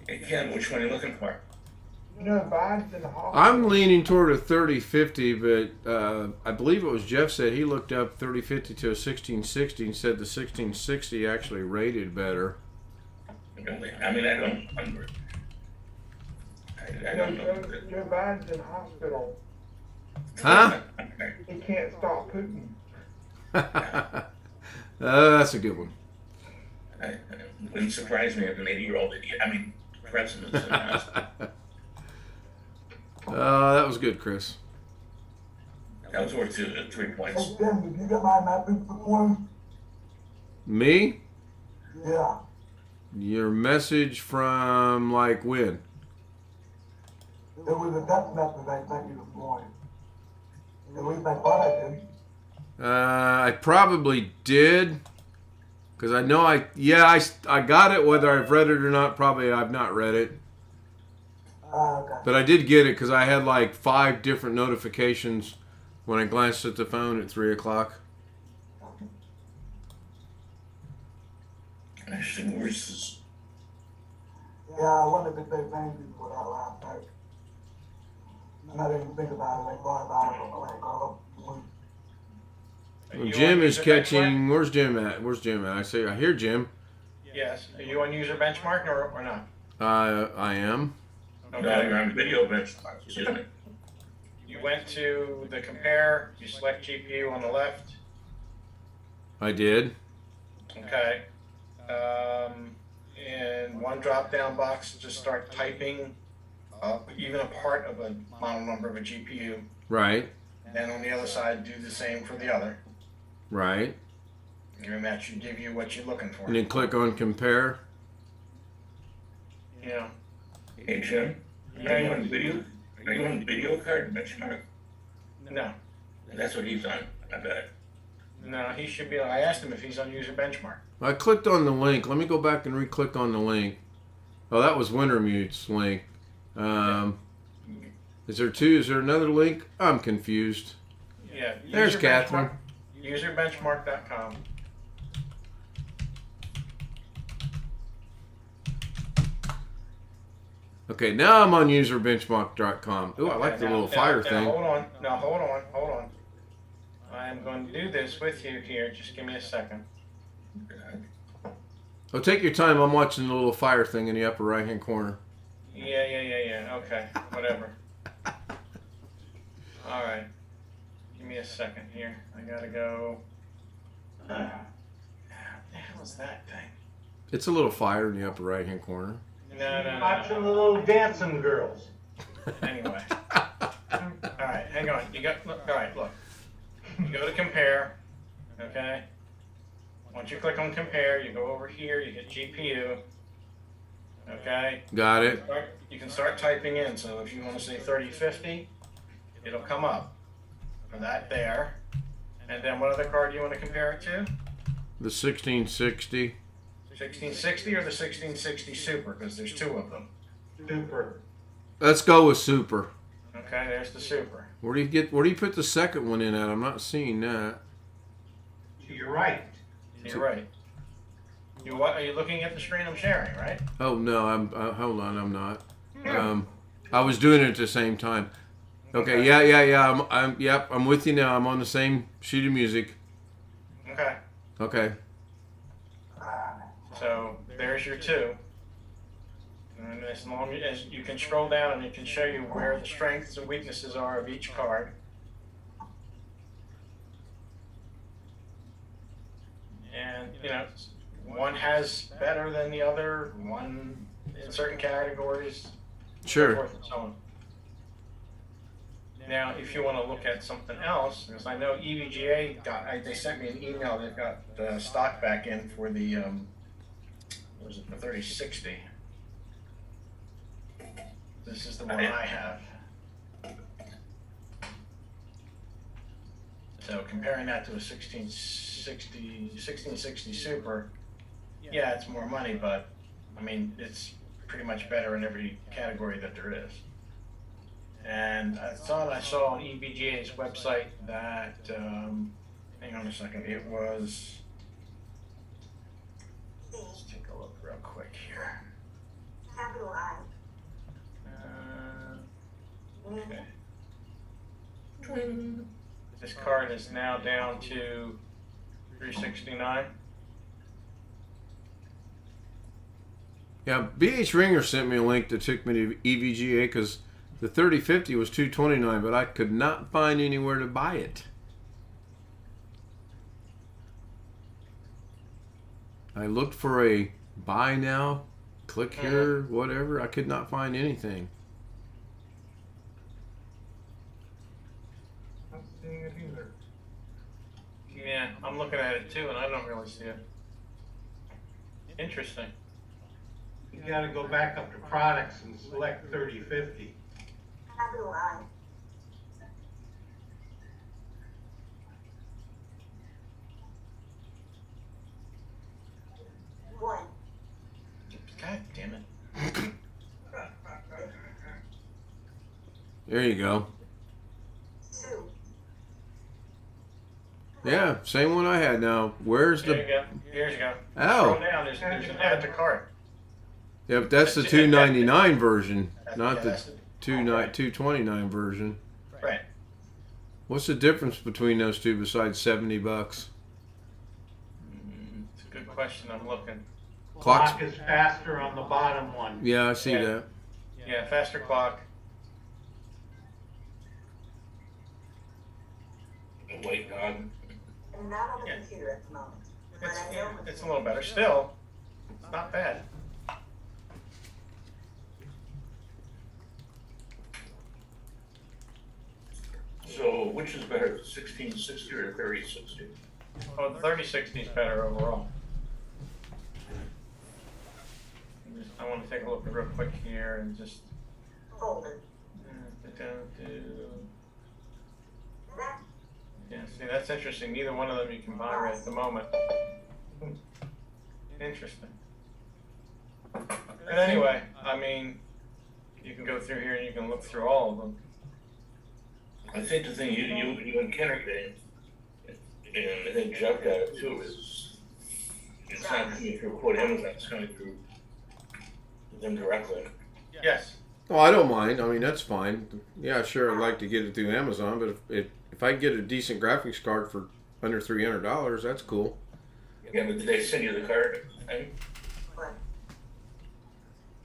Hey Ken, which one are you looking for? You know, Biden's in the hospital. I'm leaning toward a 30-50, but I believe it was Jeff said he looked up 30-50 to a 16-60 and said the 16-60 actually rated better. Really? I mean, I don't know. Joe Biden's in the hospital. Huh? He can't stop Putin. That's a good one. It wouldn't surprise me if an 80-year-old idiot, president's in the hospital. That was good, Chris. That was worth 3 points. Hey, Tim, did you get my message this morning? Me? Yeah. Your message from like when? It was a text message I sent you this morning. At least I thought I did. I probably did. Because I know I got it, whether I've read it or not. Probably I've not read it. Okay. But I did get it because I had like 5 different notifications when I glanced at the phone at 3 o'clock. Actually, where's this? Yeah, I wanted to say thank you for that last night. And I didn't think about it. I thought about it, but like, Jim is catching. Where's Jim at? Where's Jim at? I hear Jim. Yes. Are you on user benchmark or not? I am. No, you're on video benchmark. Excuse me. You went to the compare, you select GPU on the left. I did. Okay. In one drop down box, just start typing even a part of a model number of a GPU. Right. And on the other side, do the same for the other. Right. And that should give you what you're looking for. And then click on compare. Yeah. Hey Jim, are you on video? Are you on video card benchmark? No. That's what he's on, I bet. No, he should be. I asked him if he's on user benchmark. I clicked on the link. Let me go back and re-click on the link. Oh, that was Wintermute's link. Is there two? Is there another link? I'm confused. Yeah. There's Catherine. Userbenchmark.com. Okay, now I'm on userbenchmark.com. Ooh, I like the little fire thing. Hold on. Now, hold on. I'm going to do this with you here. Just give me a second. Oh, take your time. I'm watching the little fire thing in the upper right-hand corner. Yeah. Okay, whatever. All right. Give me a second here. I gotta go. What the hell is that thing? It's a little fire in the upper right-hand corner. Watching the little dancing girls. Anyway. Alright, hang on. Alright, look. You go to compare, okay? Once you click on compare, you go over here, you hit GPU, okay? Got it. You can start typing in, so if you want to say 3050, it'll come up for that there. And then what other card do you want to compare it to? The 1660. 1660 or the 1660 Super, because there's two of them. Super. Let's go with Super. Okay, there's the Super. Where do you put the second one in at? I'm not seeing that. To your right. You're right. Are you looking at the screen I'm sharing, right? Oh no, hold on, I'm not. I was doing it at the same time. Okay, yeah. I'm with you now. I'm on the same sheet of music. Okay. Okay. So there's your two. And as long as you can scroll down and it can show you where the strengths and weaknesses are of each card. And, you know, one has better than the other, one in certain categories. Sure. So forth and so on. Now, if you want to look at something else, because I know EVGA they sent me an email. They've got stock back in for the what was it, the 3060. This is the one I have. So comparing that to a 1660 Super, yeah, it's more money, but I mean, it's pretty much better in every category that there is. And I thought I saw on EVGA's website that, hang on a second, it was, let's take a look real quick here. Capital I. Okay. This card is now down to 369. Yeah, BH Ringer sent me a link that took me to EVGA because the 3050 was $229, but I could not find anywhere to buy it. I looked for a buy now, click here, whatever. I could not find anything. Not seeing it either. Yeah, I'm looking at it too, and I don't really see it. Interesting. You gotta go back up to products and select 3050. Capital I. One. God damn it. There you go. Two. Yeah, same one I had. Now, where's There the... you go. Here you go. Oh. Scroll down, there's an add to cart. Yeah, but that's the $299 version, not Yeah, the that's $229 version. Right. What's the difference between those two besides $70? It's a good question. I'm looking. Clock's- Clock is faster on the bottom one. Yeah, I see Yeah. that. Yeah, faster clock. Wait, God. I'm not on the Yeah. computer at the moment. But It's, I know it's a little better. Still, it's not bad. So which is better, 1660 or 3060? Oh, the 3060 is better overall. I want to take a look real quick here and just folder. Yeah, see, that's interesting. Neither one of them you can buy right at the moment. Interesting. But anyway, I mean, you can go through here and you can look through all of them. I think the thing you and Kenner did, and I think Jeff got it too, is it's not coming through quote Amazon, it's coming through them directly. Yes. Oh, I don't mind. I mean, that's fine. Yeah, sure, I'd like to get it through Amazon, but if I can get a decent graphics card for under $300, that's cool. Yeah, but did they send you the card? I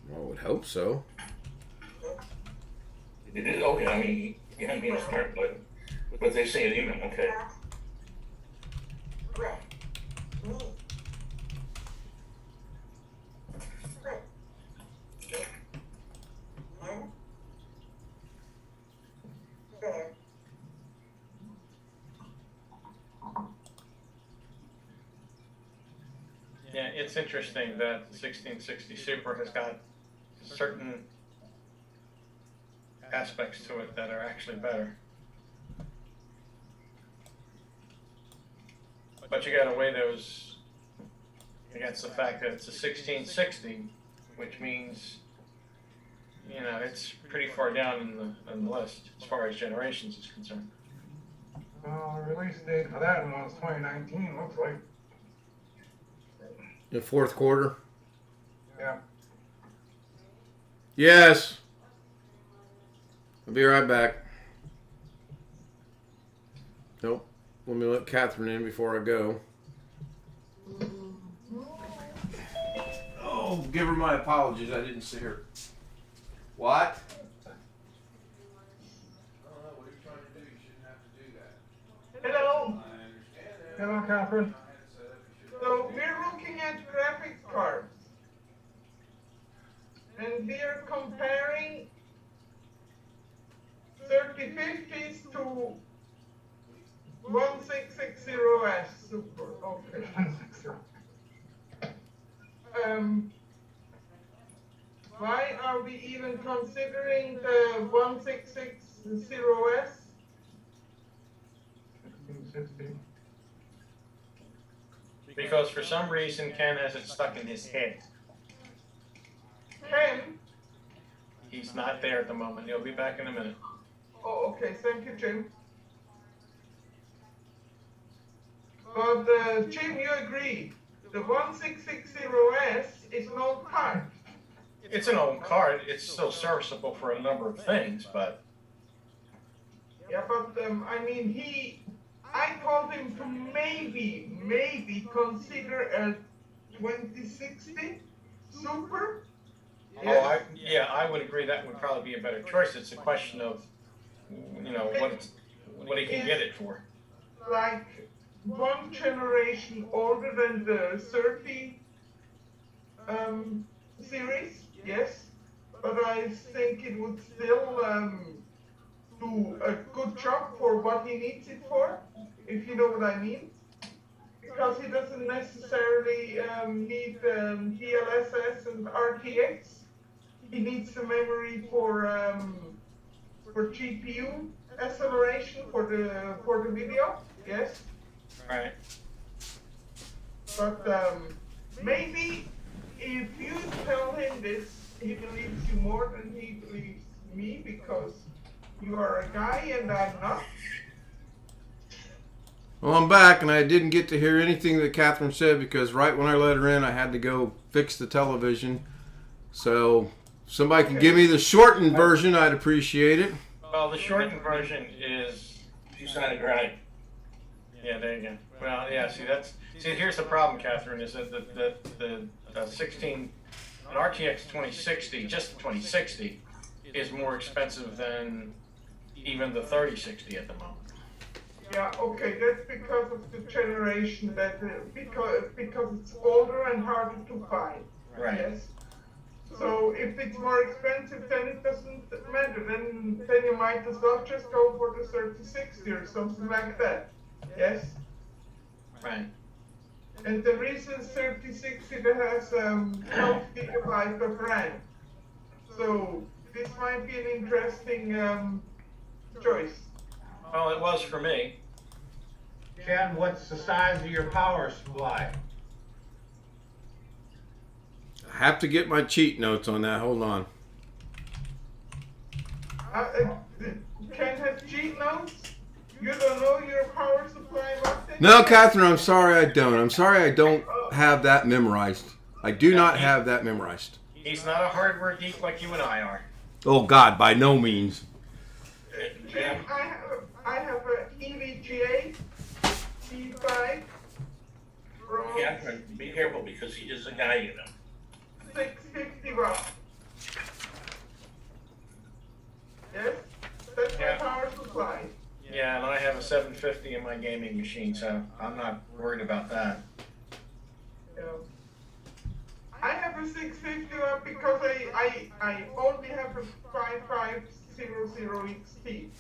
would hope so. They did? Okay, I mean, you haven't been smart, but they say an email, okay. Yeah, it's interesting that the 1660 Super has got certain aspects to it that are actually better. But you gotta weigh those against the fact that it's a 1660, which means, you know, it's pretty far down in the list as far as generations is concerned. Well, the release date for that one was 2019, looks like. The fourth quarter. Yeah. Yes. I'll be right back. Nope. Let me let Catherine in before I go. Oh, give her my apologies. I didn't see her. What? I don't know. What are you trying to do? You shouldn't have to do that. Hello. I understand that. Hello, Catherine. So we're looking at graphics cards. And we're comparing 3050s to 1660S Super. Okay. Why are we even considering the 1660S? 1660. Because for some reason Ken has it stuck in his head. Ken? He's not there at the moment. He'll be back in a minute. Oh, okay. Thank you, Jim. But Jim, you agree? The 1660S is an old card. It's an old card. It's still serviceable for a number of things, but Yeah, but I mean, I told him to maybe consider a 2060 Super. Yes. I would agree that would probably be a better choice. It's a question of, you know, what he can get it for. Like one generation older than the 30 series, yes, but I think it would still do a good job for what he needs it for, if you know what I mean. Because he doesn't necessarily need DLSS and RTX. He needs the memory for GPU acceleration for the video, yes. Right. But maybe if you tell him this, he believes you more than he believes me, because you are a guy and I'm not. Well, I'm back, and I didn't get to hear anything that Catherine said because right when I let her in, I had to go fix the television. So, if somebody can give me the shortened version, I'd appreciate it. Well, the shortened version is. You sounded right. Yeah, there you go. Well, yeah. Here's the problem, Catherine, is that the 16, an RTX 2060, just the 2060, is more expensive than even the 3060 at the moment. Yeah, okay, that's because of the generation, because it's older and harder to find. Right. Yes. So if it's more expensive, then it doesn't matter. Then you might as well just go for the 3060 or something like that. Yes. Right. And the reason 3060 has 12 gigabytes of RAM. So this might be an interesting choice. Well, it was for me. Ken, what's the size of your power supply? I have to get my cheat notes on that. Hold on. Ken has cheat notes? You don't know your power supply method? No, Catherine, I'm sorry I don't. I'm sorry I don't have that memorized. I do not have that memorized. He's not a hardware geek like you and I are. Oh, God, by no means. Jim, I have an EVGA T5 from Catherine, be careful because he is a guy, you know. 650 watts. Yes, that's my Yeah. power supply. Yeah, and I have a 750 in my gaming machine, so I'm not worried about that. Yeah. I have a 650 watt because I only have a 5500 XT.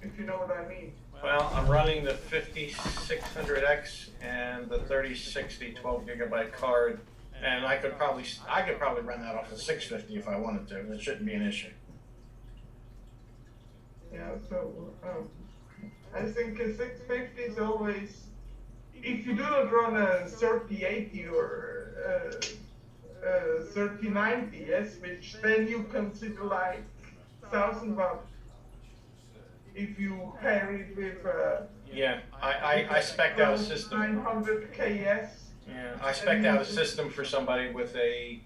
if you know what I mean. Well, I'm running the 5600X and the 3060 12 gigabyte card, and I could probably run that off the 650 if I wanted to. It shouldn't be an issue. Yeah, so I think a 650 is always, if you do not run a 3080 or 3090, yes, which then you consider like 1000 watt. If you pair it with Yeah, I spec'd out a system. 900 KS. Yeah, I spec'd out a system for somebody with a,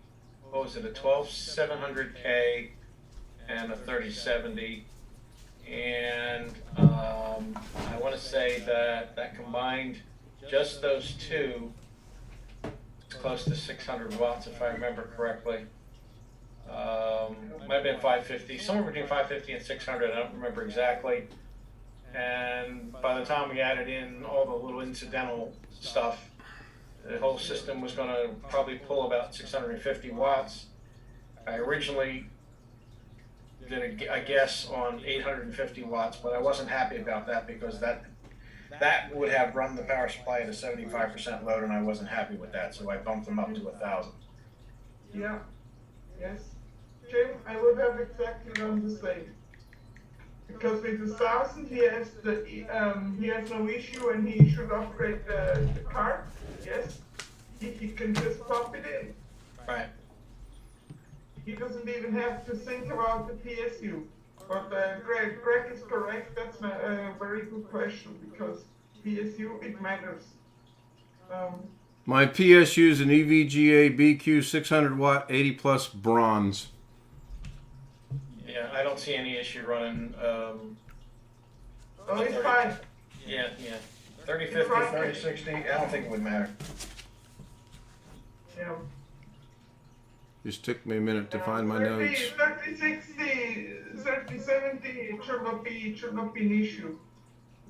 what was it, a 12700K and a 3070. And I want to say that combined, just those two, it's close to 600 watts if I remember correctly. Might have been 550, somewhere between 550 and 600, I don't remember exactly. And by the time we added in all the little incidental stuff, the whole system was going to probably pull about 650 watts. I originally did a guess on 850 watts, but I wasn't happy about that because that would have run the power supply at a 75% load, and I wasn't happy with that, so I bumped them up to 1,000. Yeah, yes. Jim, I would have exactly done the same. Because with 1,000 he has no issue and he should upgrade the card, yes. He can just pop it in. Right. He doesn't even have to think about the PSU. But Greg is correct, that's a very good question because PSU, it matters. My PSU is an EVGA BQ 600 watt 80 plus bronze. Yeah, I don't see any issue running. Oh, it's fine. Yeah. 3050, 3060, I don't think it would matter. Yeah. Just took me a minute to find my notes. 3060, 3070, it should not be an issue.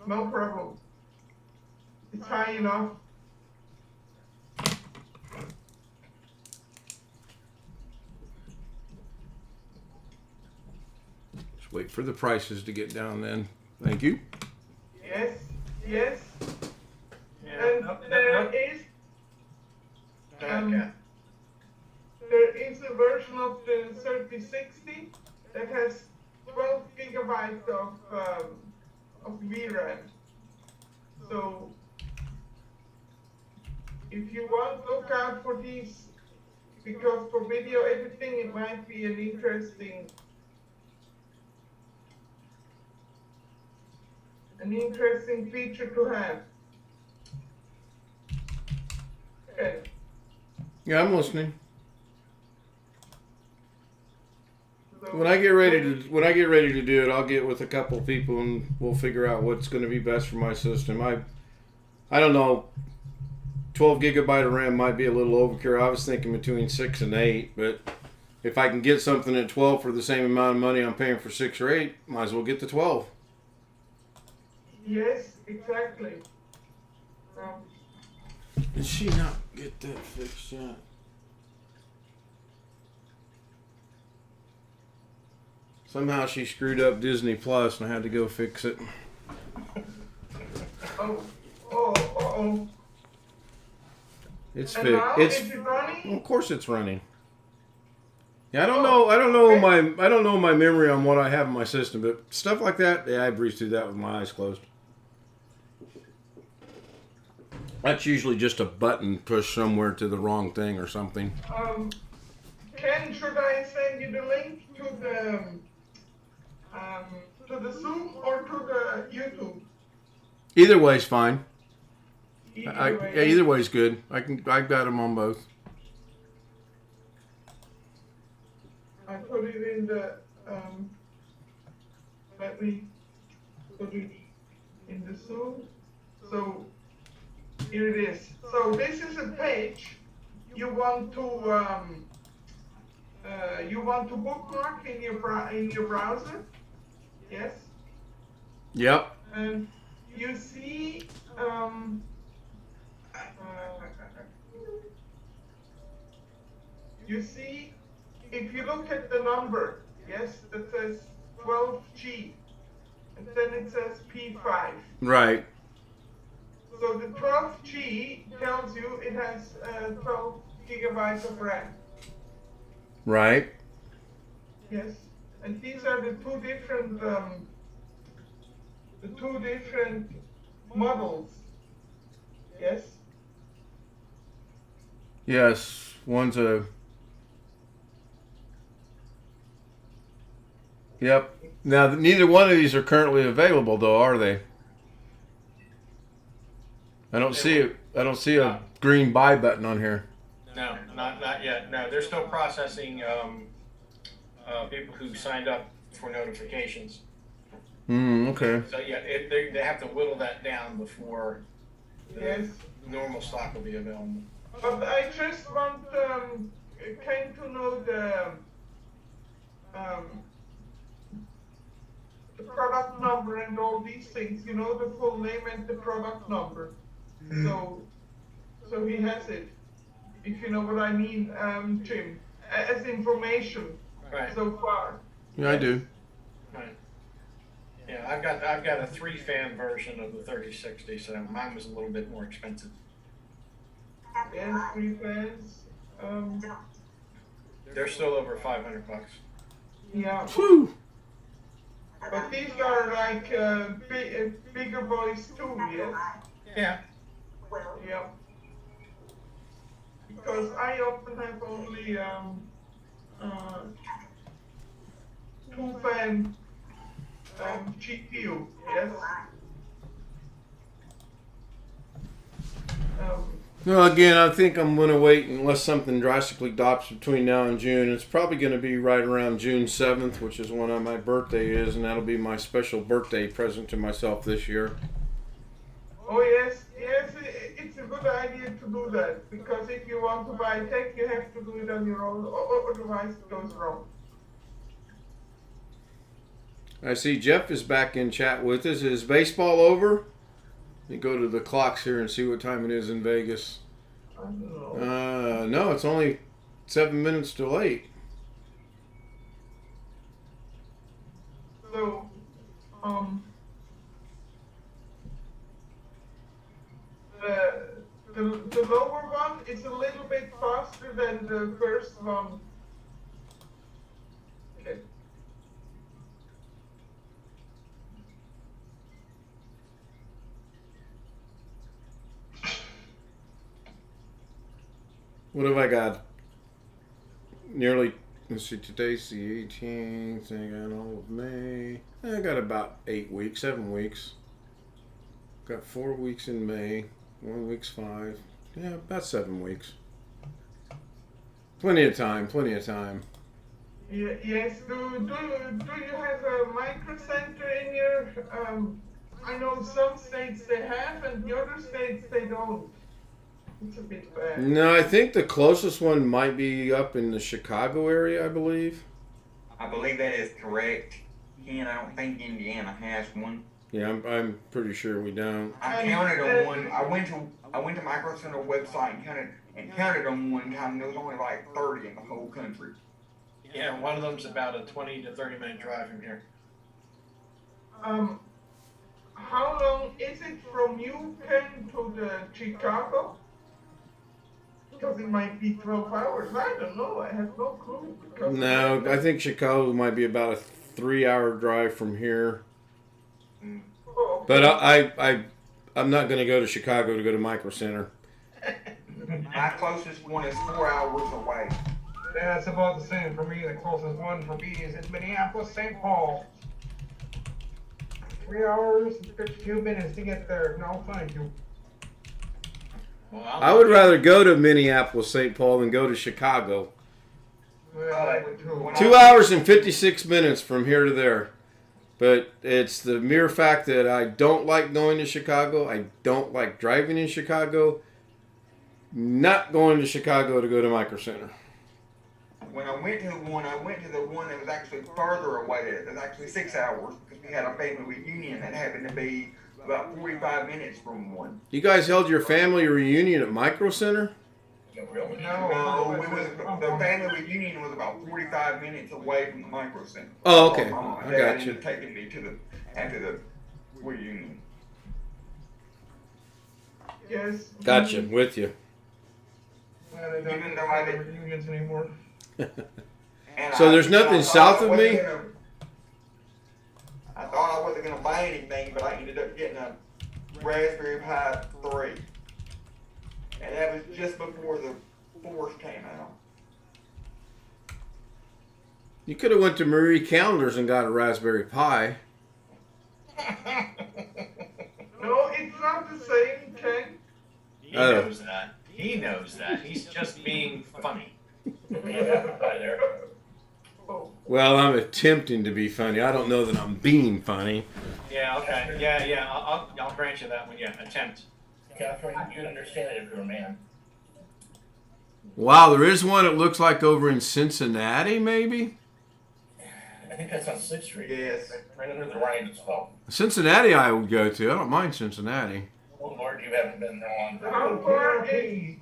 No problem. It's high enough. Just wait for the prices to get down then. Thank you. Yes. Yeah, And there is a version of the 3060 that has 12 gigabytes of VRAM. So if you want, look out for these, because for video editing it might be an interesting feature to have. Okay. Yeah, I'm listening. When I get ready to do it, I'll get with a couple of people and we'll figure out what's going to be best for my system. I don't know. 12 gigabyte of RAM might be a little overkill. I was thinking between 6 and 8, but if I can get something at 12 for the same amount of money I'm paying for 6 or 8, might as well get the 12. Yes, exactly. Did she not get that fixed yet? Somehow she screwed up Disney Plus and I had to go fix it. Oh. It's And fixed. now, It's is it running? well, of course it's running. Yeah, I don't know my memory on what I have in my system, but stuff like that, yeah, I breeze through that with my eyes closed. That's usually just a button pushed somewhere to the wrong thing or something. Ken, should I send you the link to the Zoom or to the YouTube? Either way's fine. Either way. Way's good. I've got them on both. I put it in the, let me put it in the Zoom. So, here it is. So this is a page you want to bookmark in your browser. Yes. Yep. And you see if you look at the number, yes, that says 12G, and then it says P5. Right. So the 12G tells you it has 12 gigabytes of RAM. Right. Yes, and these are the two different models. Yes. Yes. One's a. Yep. Now, neither one of these are currently available, though, are they? I don't see it. I don't see a green buy button on here. No, not yet. No, they're still processing people who signed up for notifications. Okay. So yeah, they have to whittle that down before the Yes. normal stock will be available. But I just want kind to know the product number and all these things. You know, the full name and the product number. So he has it. If you know what I mean, Jim, as information Right. so far. Yeah, I do. Right. Yeah, I've got a 3-fan version of the 3060, so mine was a little bit more expensive. Yes, 3 fans. They're still over $500. Yeah. Whew. But these are like bigger boys too, yes? Yeah. Yeah. Because I often have only 2-fan GPU, yes? Well, again, I think I'm going to wait unless something drastically drops between now and June. It's probably going to be right around June 7th, which is when my birthday is, and that'll be my special birthday present to myself this year. Oh yes, it's a good idea to do that, because if you want to buy tech, you have to do it on your own, otherwise it goes wrong. I see Jeff is back in chat with us. Is baseball over? Let me go to the clocks here and see what time it is in Vegas. I don't know. No, it's only 7 minutes to 8. So, the lower one is a little bit faster than the first one. Okay. What have I got? Nearly, let's see, today's the 18th. I got all of May. I got about 8 weeks, 7 weeks. Got 4 weeks in May. 1 week's 5. Yeah, about 7 weeks. Plenty of time, plenty of time. Yes, do you have a micro center in your, I know some states they have and the other states they don't. It's a bit bad. No, I think the closest one might be up in the Chicago area, I believe. I believe that is correct. Ken, I don't think Indiana has one. Yeah, I'm pretty sure we don't. I counted on one. I went to Micro Center website and counted on one time. There was only like 30 in the whole country. Yeah, one of them's about a 20 to 30 minute drive from here. How long is it from you, Ken, to the Chicago? Because it might be 12 hours. I don't know. I have no clue. No, I think Chicago might be about a 3-hour drive from here. Oh, But I'm not going to go to Chicago to go to Micro Center. My closest one is 4 hours away. Yeah, it's about the same for me. The closest one for me is in Minneapolis, St. Paul. 3 hours and 52 minutes to get there. No, thank you. Well, I would rather go to Minneapolis, St. Paul than go to Chicago. Well, I would too. 2 hours and 56 minutes from here to there. But it's the mere fact that I don't like going to Chicago. I don't like driving in Chicago. Not going to Chicago to go to Micro Center. When I went to the one that was actually further away. It was actually 6 hours because we had a family reunion that happened to be about 45 minutes from one. You guys held your family reunion at Micro Center? Really? No, the family reunion was about 45 minutes away from the Micro Center. Oh, okay. My mom and I dad got you. ended up taking me to after the reunion. Yes. Gotcha. With you. Well, they don't Even though I have didn't- reunions anymore. And So there's nothing I south thought of I wasn't me? I thought I wasn't gonna buy anything, but I ended up getting a Raspberry Pi 3. And that was just before the Force came out. You could have went to Marie Callender's and got a Raspberry Pi. No, it's not the same, Ken. He Oh. knows that. He knows that. He's just being funny. There. Well, I'm attempting to be funny. I don't know that I'm being funny. Yeah, okay. Yeah. I'll grant you that one. Yeah, attempt. Catherine, you'd understand it if you're a man. Wow, there is one it looks like over in Cincinnati, maybe? I think that's on 6th Street. Yes. Right under the Ryan Stall. Cincinnati I would go to. I don't mind Cincinnati. Oh Lord, you haven't been there long. How far is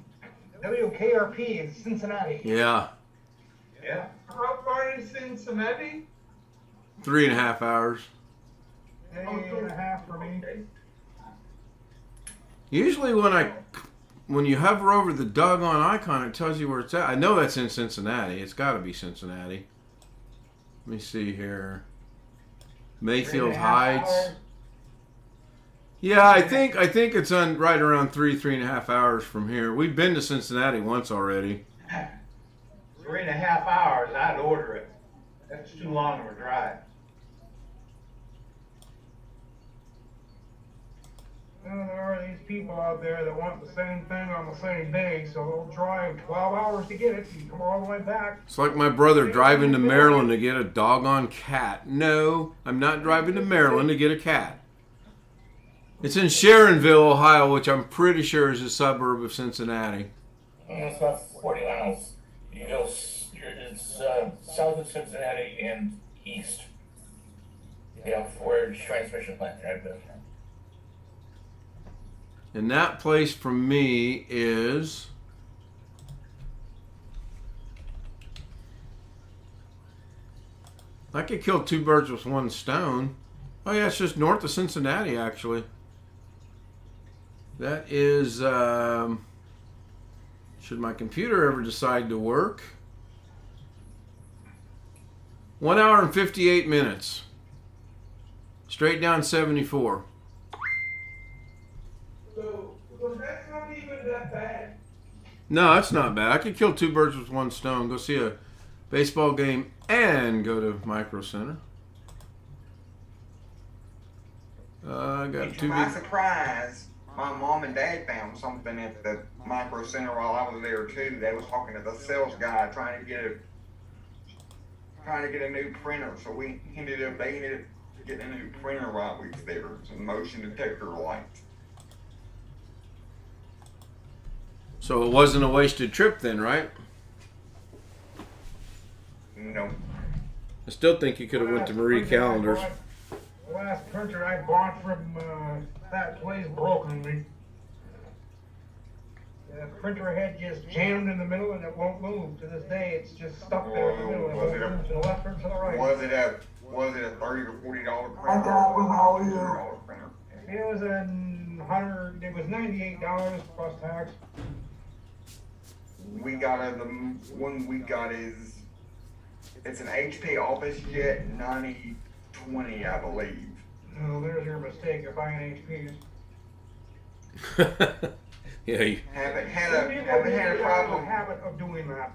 WKRP in Cincinnati? Yeah. Yeah. How far is Cincinnati? 3.5 hours. Day and a half for me. Usually when you hover over the doggone icon, it tells you where it's at. I know that's in Cincinnati. It's got to be Cincinnati. Let me see here. Mayfield 3.5 Heights. hours. Yeah, I think it's on right around 3.5 hours from here. We've been to Cincinnati once already. 3.5 hours, I'd order it. That's too long of a drive. Well, there are these people out there that want the same thing on the same day, so they'll drive 12 hours to get it and come all the way back. It's like my brother driving to Maryland to get a doggone cat. No, I'm not driving to Maryland to get a cat. It's in Sharonville, Ohio, which I'm pretty sure is a suburb of Cincinnati. It's about 40 miles. It's south of Cincinnati and east. Yeah, where the transmission plant had been. And that place from me is... I could kill two birds with one stone. Oh yeah, it's just north of Cincinnati, actually. That is... should my computer ever decide to work? 1 hour and 58 minutes. Straight down 74. So that's not even that bad. No, that's not bad. I could kill two birds with one stone. Go see a baseball game and go to Micro Center. I got To two my big... surprise, my mom and dad found something at the Micro Center while I was there too. They was talking to the sales guy trying to get a new printer. So they ended up getting a new printer while we was there. Some motion detector lights. So it wasn't a wasted trip then, right? No. I still think you could have went to Marie Callender's. The last printer I bought from that place broke on me. The printer head just jammed in the middle and it won't move. To this day, it's just stuck there in the middle. It won't move to the left or to the right. Was it a $30 or $40 printer? I got one all year. Printer. It was it was $98 plus tax. The one we got it's an HP OfficeJet 9020, I believe. No, there's your mistake of buying HPs. Yeah, Haven't had a problem. Habit of doing that.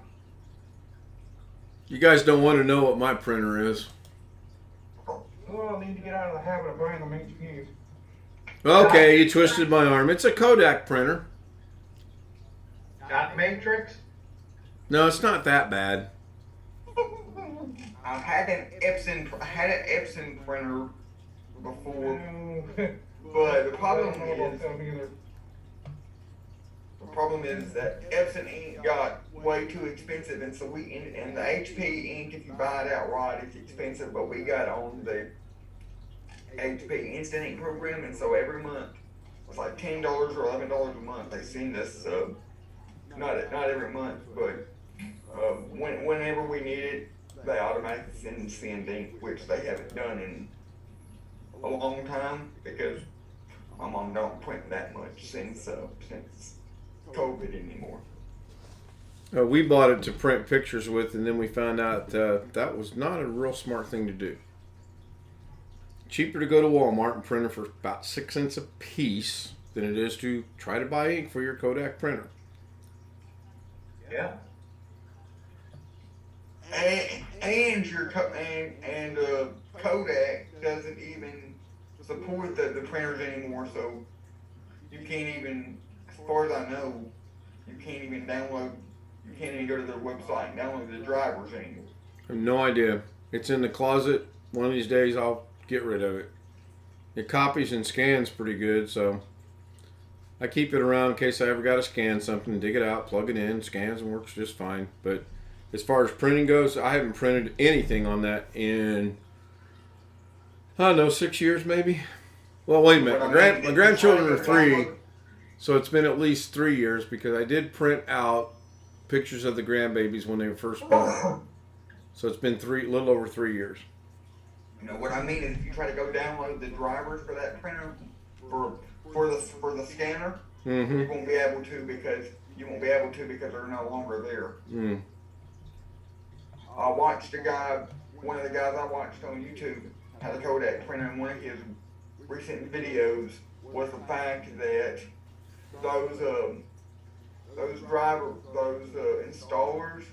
you guys don't want to know what my printer is. Well, I'll need to get out of the habit of buying them HPs. Okay, you twisted my arm. It's a Kodak printer. Dot matrix? No, it's not that bad. I've had an Epson printer before, but the problem is that Epson ink got way too expensive, and so and the HP ink, if you buy it outright, it's expensive. But we got on the HP Instant Ink program, and so every month it's like $10 or $11 a month. They send us not every month, but whenever we need it, they automatically send ink, which they haven't done in a long time because my mom don't print that much since COVID anymore. We bought it to print pictures with, and then we found out that was not a real smart thing to do. Cheaper to go to Walmart and print it for about 6 cents a piece than it is to try to buy ink for your Kodak printer. Yeah. And your Kodak doesn't even support the printers anymore, so you can't even, as far as I know, you can't even go to their website and download the drivers anymore. I have no idea. It's in the closet. One of these days I'll get rid of it. It copies and scans pretty good, so I keep it around in case I ever got to scan something, dig it out, plug it in, scans and works just fine. But as far as printing goes, I haven't printed anything on that in, I don't know, 6 years maybe? Well, wait a minute. My grandchildren are 3, so it's been at least 3 years because I did print out pictures of the grandbabies when they were first born. So it's been a little over 3 years. You know what I mean is if you try to go download the drivers for that printer for the scanner, you won't be able to because they're no longer there. I watched one of the guys I watched on YouTube had a Kodak printer, and one of his recent videos was the fact that those installers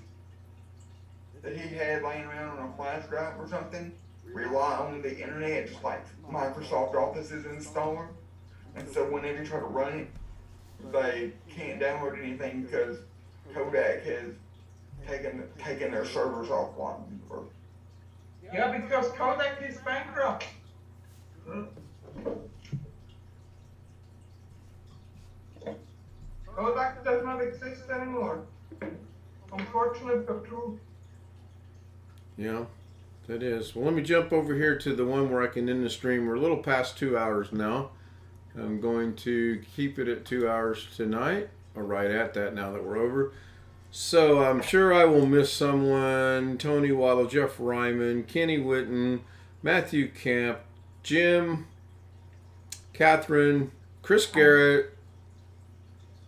that he had laying around on a flash drive or something rely on the internet, just like Microsoft Office's installer. And so whenever you try to run it, they can't download anything because Kodak has taken their servers offline. Yeah, because Kodak is bankrupt. Kodak does not exist anymore. Unfortunate but true. Yeah, that is. Well, let me jump over here to the one where I can end the stream. We're a little past 2 hours now. I'm going to keep it at 2 hours tonight, or right at that now that we're over. So I'm sure I will miss someone. Tony Waddle, Jeff Ryman, Kenny Witten, Matthew Camp, Jim, Catherine, Chris Garrett.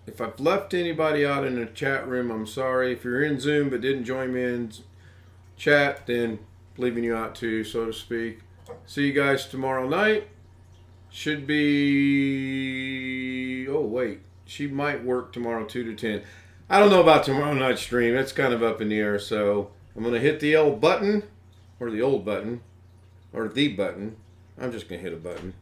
If I've left anybody out in the chat room, I'm sorry. If you're in Zoom but didn't join me in chat, then leaving you out too, so to speak. See you guys tomorrow night. Should be... Oh, wait. She might work tomorrow 2 to 10. I don't know about tomorrow night's stream. It's kind of up in the air, so I'm going to hit the L button, or the old button, or the button. I'm just going to hit a button.